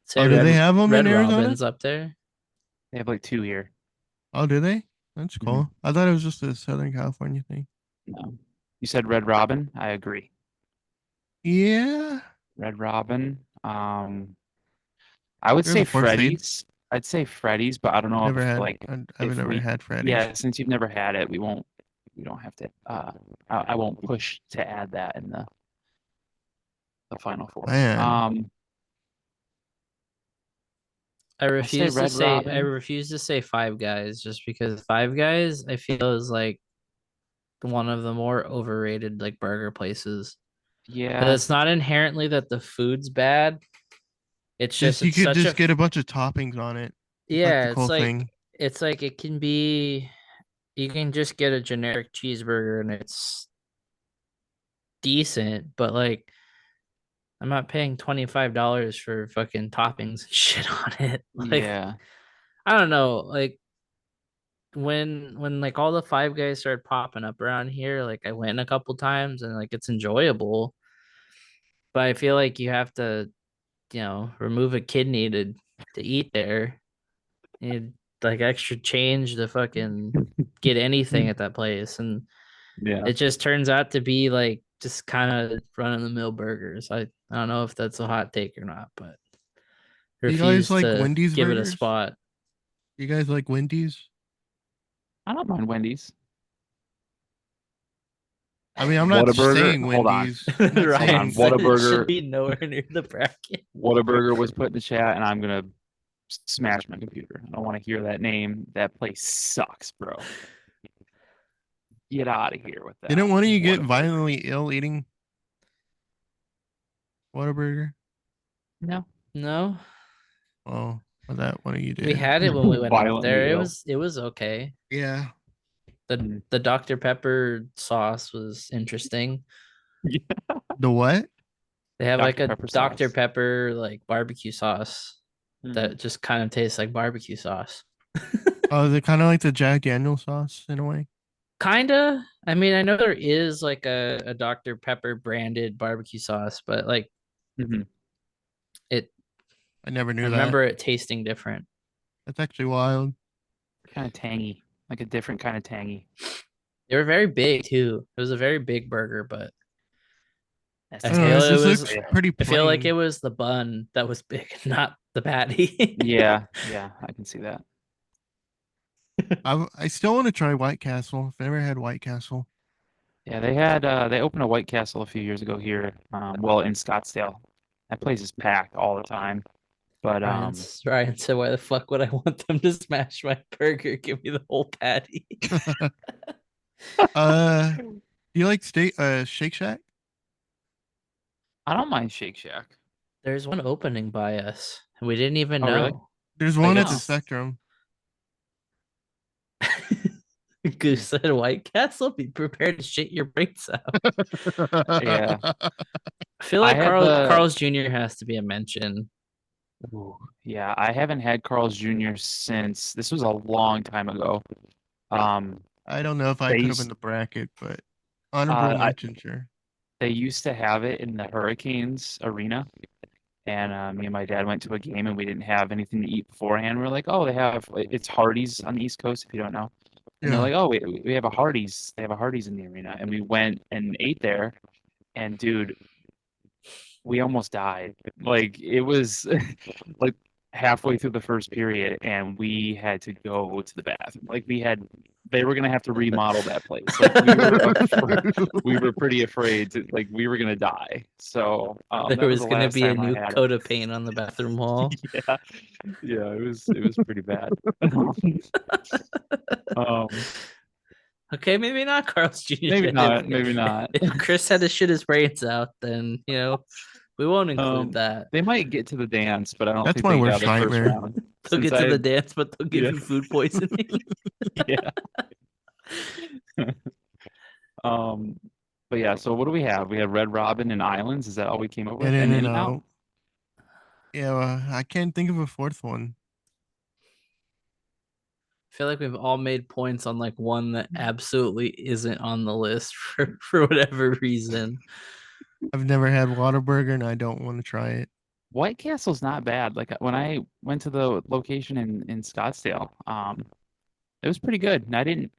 Say Oh, do they have them in Red Arizona? Robin's up there. They have like two here. Oh, do they? That's Mhm. cool. I thought it was just a Southern California thing. No. You said Red Robin? I agree. Yeah, Red Robin. I would they're the say fourth seed. Freddy's. I'd say Freddy's, but I don't know Never if had. like I've if never we had Freddy's. yeah, since you've never had it, we don't have to I won't push to add that in the final four. Man, I'll say Red I Robin. refuse to say Five Guys just because Five Guys I feel is like one of the more overrated like burger places. But Yeah. it's not inherently that the food's bad. It's just just you it's could such a just get a bunch of toppings on it. It's like the yeah, cool thing. it's like it can be you can just get a generic cheeseburger and it's decent, but like I'm not paying $25 for fucking toppings and shit on it. Like Yeah. I don't know, like when like all the Five Guys started popping up around here, like I went a couple times and like it's enjoyable, but I feel like you have to, remove a kidney to eat there. You need like extra change to fucking get anything at that place. And Yeah. it just turns out to be like just kind of run of the mill burgers. I don't know if that's a hot take or not, but Do you guys refuse like to Wendy's give it a burgers? spot. You guys like Wendy's? I don't mind Wendy's. I mean, I'm not Whataburger. saying Hold on. Wendy's. I'm not Hold Ryan on. saying. said it should Whataburger. be nowhere near the bracket. Whataburger was put in the chat, and I'm gonna smash my computer. I don't want to hear that name. That place sucks, bro. Get out of here with that. Didn't one of you get Whataburger. violently ill eating Whataburger? No. No, Oh, well, that one of you we did. had it when we went up there. Violently ill. It was okay. Yeah. The Dr. Pepper sauce was interesting. Yeah. The what? They have like Dr. a Pepper Dr. sauce. Pepper like barbecue sauce that just kind of tastes like barbecue sauce. Oh, is it kind of like the Jack Daniel sauce in a way? Kinda. I mean, I know there is like a Dr. Pepper branded barbecue sauce, but like Mhm. it I never I knew that. remember it tasting different. That's actually wild. Kind of tangy, like a different kind of tangy. They were very big too. It was a very big burger, but That's I I don't know. feel This it just was looks pretty I feel like it plain. was the bun that was big, not the patty. Yeah, yeah, I can see that. I still want to try White Castle. I've never had White Castle. Yeah, they opened a White Castle a few years ago here, well in Scottsdale. That place is packed all the time. But Ryan said, "Why the fuck would I want them to smash my burger? Give me the whole patty." Do you like Shake Shack? I don't mind Shake Shack. There's one opening by us. We didn't even Oh, really? know. There's Like one at the Oh. Spectrum. Goose said, "White Castle, be prepared to shit your brains out." Yeah. I feel I like had the Carl's Jr. has to be a mention. Ooh, yeah, I haven't had Carl's Jr. since this was a long time ago. Um, I don't know if I they put them in used the bracket, but honorable mention, sure. they used to have it in the Hurricanes arena, and me and my dad went to a game and we didn't have anything to eat beforehand. We're like, oh, it's Hardee's on the East Coast if you don't know, and they're Yeah. like, oh, we have a Hardee's. They have a Hardee's in the arena, and we went and ate there, and dude, we almost died. Like it was like halfway through the first period, and we had to go to the bathroom. Like we had they were gonna have to remodel that place. Like we were pretty afraid to, like, we were gonna die. So that There was was the gonna last be a time I new had coat of paint on the bathroom wall. it. Yeah, yeah, it was pretty bad. um, Okay, maybe not Carl's Jr. maybe If, not, maybe not. if Chris had to shit his brains out, then we won't include that. They might get to the dance, but I don't That's think my they get worst out of the first nightmare. round. They'll Since get to the dance, but they'll give yeah. you food poisoning. Yeah. But yeah, so what do we have? We have Red Robin and Islands. Is that all we came up with? And And in and In-N-Out? out. Yeah, I can't think of a fourth one. I feel like we've all made points on like one that absolutely isn't on the list for whatever reason. I've never had Whataburger and I don't want to try it. White Castle's not bad. Like when I went to the location in Scottsdale, it was pretty good. And I didn't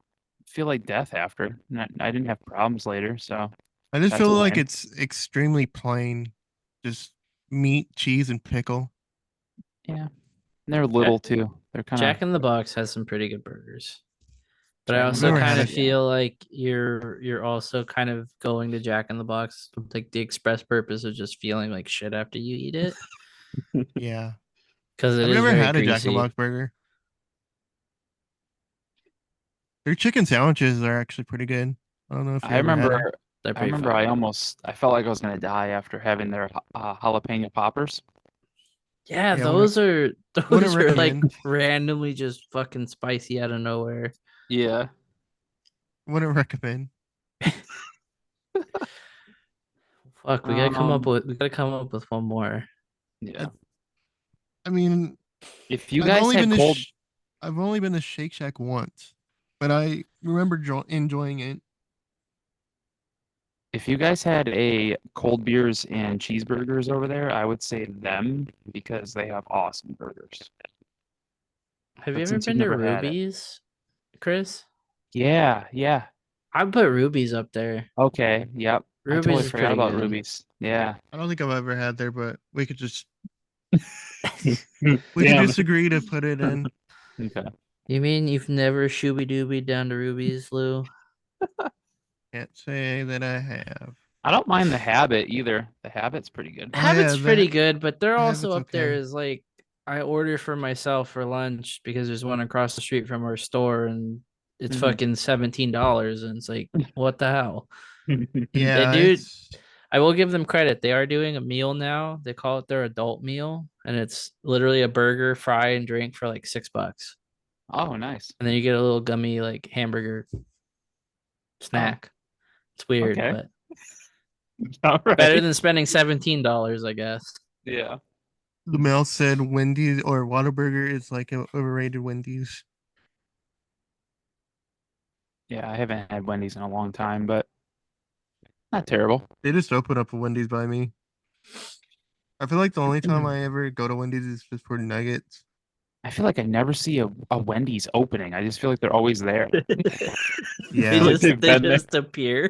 feel like death after. And I didn't have problems later. So I just that's a feel like win. it's extremely plain. Just meat, cheese, and pickle. Yeah. And they're little too. They're kind Jack of in the Box has some pretty good burgers. But I Jack in the also Never Box, had kind of it. yeah. feel like you're also kind of going to Jack in the Box with like the express purpose of just feeling like shit after you eat it. Yeah. Because it I've is never very had a Jack in the greasy. Box burger. Their chicken sandwiches are actually pretty good. I don't know if you I ever had them. remember They're I pretty remember fun. I felt like I was gonna die after having their jalapeno poppers. Yeah, Yeah, wouldn't those are like recommend. randomly just fucking spicy out of nowhere. Yeah. Wouldn't recommend. Fuck, Um, we gotta come up with one more. yeah. I mean, If you I've guys only had been to cold, I've only been to Shake Shack once, but I remember enjoying it. if you guys had a cold beers and cheeseburgers over there, I would say them because they have awesome burgers. Have you But ever since you've been to never had it, Ruby's, Chris? yeah, yeah. I'd put Ruby's up there. Okay, yep. I Ruby's totally is forgot pretty about good. Ruby's. Yeah. I don't think I've ever had there, but we could Damn. disagree to put it in. Okay. You mean you've never shooby dooby down to Ruby's, Lou? Can't say that I have. I don't mind the habit either. The habit's pretty good. Oh yeah, Habit's pretty good, but they're the also habit's up there okay. as like I order for myself for lunch because there's one across the street from our store and it's Mhm. fucking $17 and it's like what the hell? They Yeah, do. it's I will give them credit. They are doing a meal now. They call it their adult meal, and it's literally a burger, fry, and drink for like $6. Oh, nice. And then you get a little gummy like hamburger Oh, snack. It's weird, okay. but All better right. than spending $17, I guess. Yeah. the mail said Wendy's or Whataburger is like a overrated Wendy's. Yeah, I haven't had Wendy's in a long time, but not terrible. They just opened up a Wendy's by me. I feel like the only time I ever go to Wendy's is just for nuggets. I feel like I never see a Wendy's opening. I just feel like they're always there. Yeah, Like they've They been there. just appear.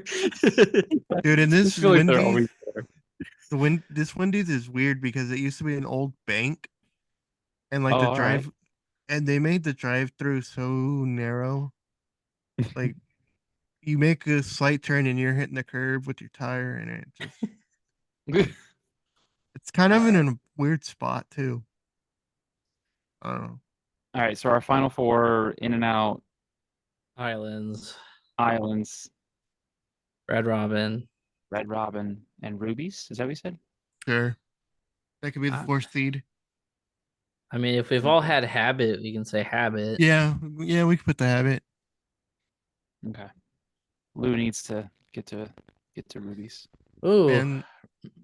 dude, and I this feel like they're Wendy's, always there. this Wendy's is weird because it used to be an old bank, and Oh, all right. and they made the drive-through so narrow. Like you make a slight turn and you're hitting the curb with your tire, and it's kind of in Alright. a weird spot too. I don't know. All right, so our final four: In-N-Out, Islands, Islands, Red Robin. Red Robin, and Rubies. Is that what you said? Sure, that could be the I, fourth seed. I mean, if we've all had habit, we can say habit. Yeah, we could put the habit. Okay. Lou needs to get to Rubies. Ooh, And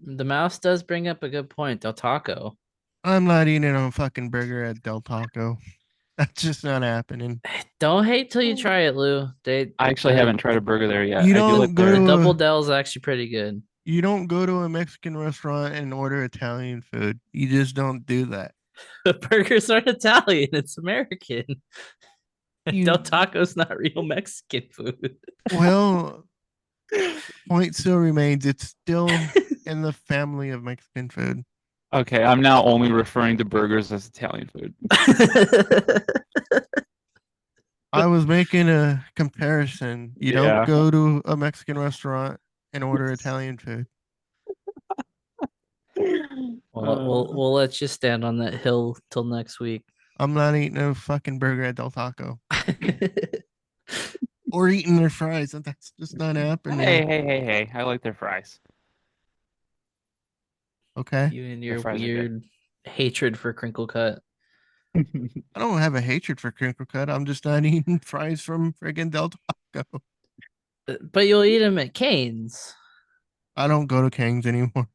the mouse does bring up a good point. Del Taco. I'm not eating a fucking burger at Del Taco. That's just not happening. Don't hate till you try it, Lou. I actually haven't tried a burger there yet. You I do like don't go The their to double a Del's actually pretty good. you don't go to a Mexican restaurant and order Italian food. You just don't do that. The burgers aren't Italian, it's American. Del You Taco's not real Mexican food. well, point still remains. It's still in the family of Mexican food. Okay, I'm now only referring to burgers as Italian food. I was making a comparison. You don't Yeah. go to a Mexican restaurant and order Italian food. Well, we'll let you stand on that hill till next week. I'm not eating a fucking burger at Del Taco or eating their fries. That's just not happening. Hey. I like their fries. Okay. You and Their your fries are good. weird hatred for crinkle cut. I don't have a hatred for crinkle cut. I'm just not eating fries from friggin' Del Taco. But you'll eat them at Cane's. I don't go to King's anymore. I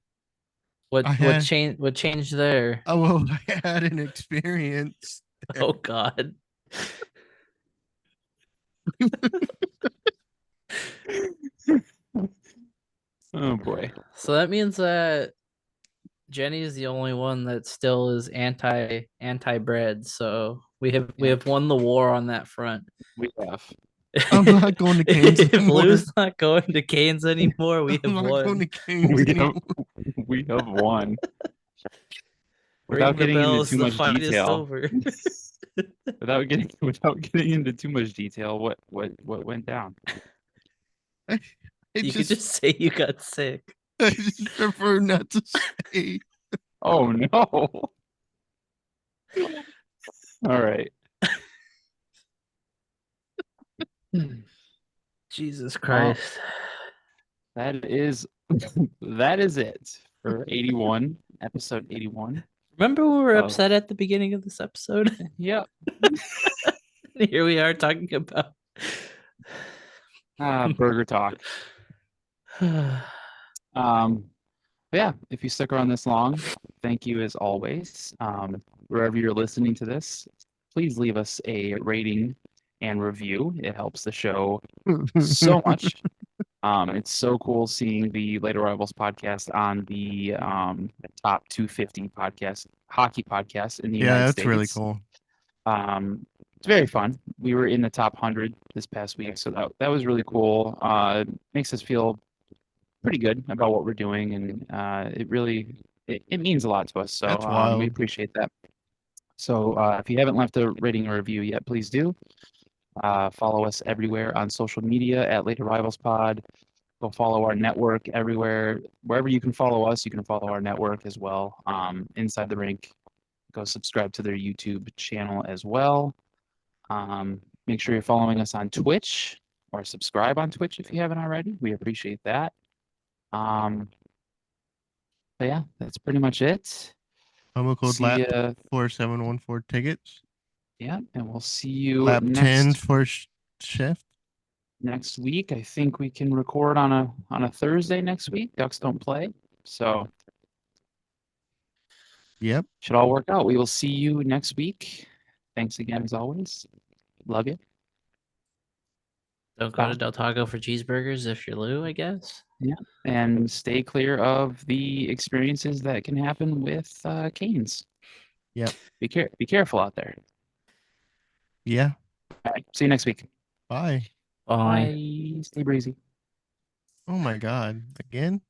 What had change? What changed there? I had an experience. Oh God. Oh boy. So that means that Jenny is the only one that still is anti bread. So we Yeah. have won the war on that front. We have. I'm not going to Cane's If anymore. Blue's not going to Cane's anymore, we I'm have not going to won. Cane's We anymore. have we have won. Ring Without the getting into bells. too The much fight is detail. over. Without getting into too much detail, what went down? I, I You could just just say you got sick. I just prefer not to say. Oh no. All right. Jesus Well, Christ. that is that is it for 81, episode 81. Remember we were of upset at the beginning of this episode? Yep. Here we are talking about Burger talk. Um, but yeah, if you stuck around this long, thank you as always. Wherever you're listening to this, please leave us a rating and review. It helps the show so much. It's so cool seeing the Late Arrivals podcast on the top 250 podcast hockey podcast in the Yeah, United that's really States. cool. It's very fun. We were in the top 100 this past week, so that was really cool. Makes us feel pretty good about what we're doing, and it really it means a lot to us. So That's we wild. appreciate that. So if you haven't left a rating or review yet, please do. Follow us everywhere on social media at Late Arrivals Pod. Go follow our network everywhere. Wherever you can follow us, you can follow our network as well. Inside the Rink, go subscribe to their YouTube channel as well. Make sure you're following us on Twitch or subscribe on Twitch if you haven't already. We appreciate that. But yeah, that's pretty much it. Promo code See LAP ya. 4714 tickets. Yeah, and we'll see you LAP 10 next for shift. next week. I think we can record on a Thursday next week. Ducks don't play, so Yep. should all work out. We will see you next week. Thanks again as always. Love you. Don't go Bye. to Del Taco for cheeseburgers if you're Lou, I guess. And stay clear of the experiences that can happen with canes. Yep. Be careful out there. Yeah. All right. See you next week. Bye. Bye. Bye. Stay breezy. Oh my God. Again?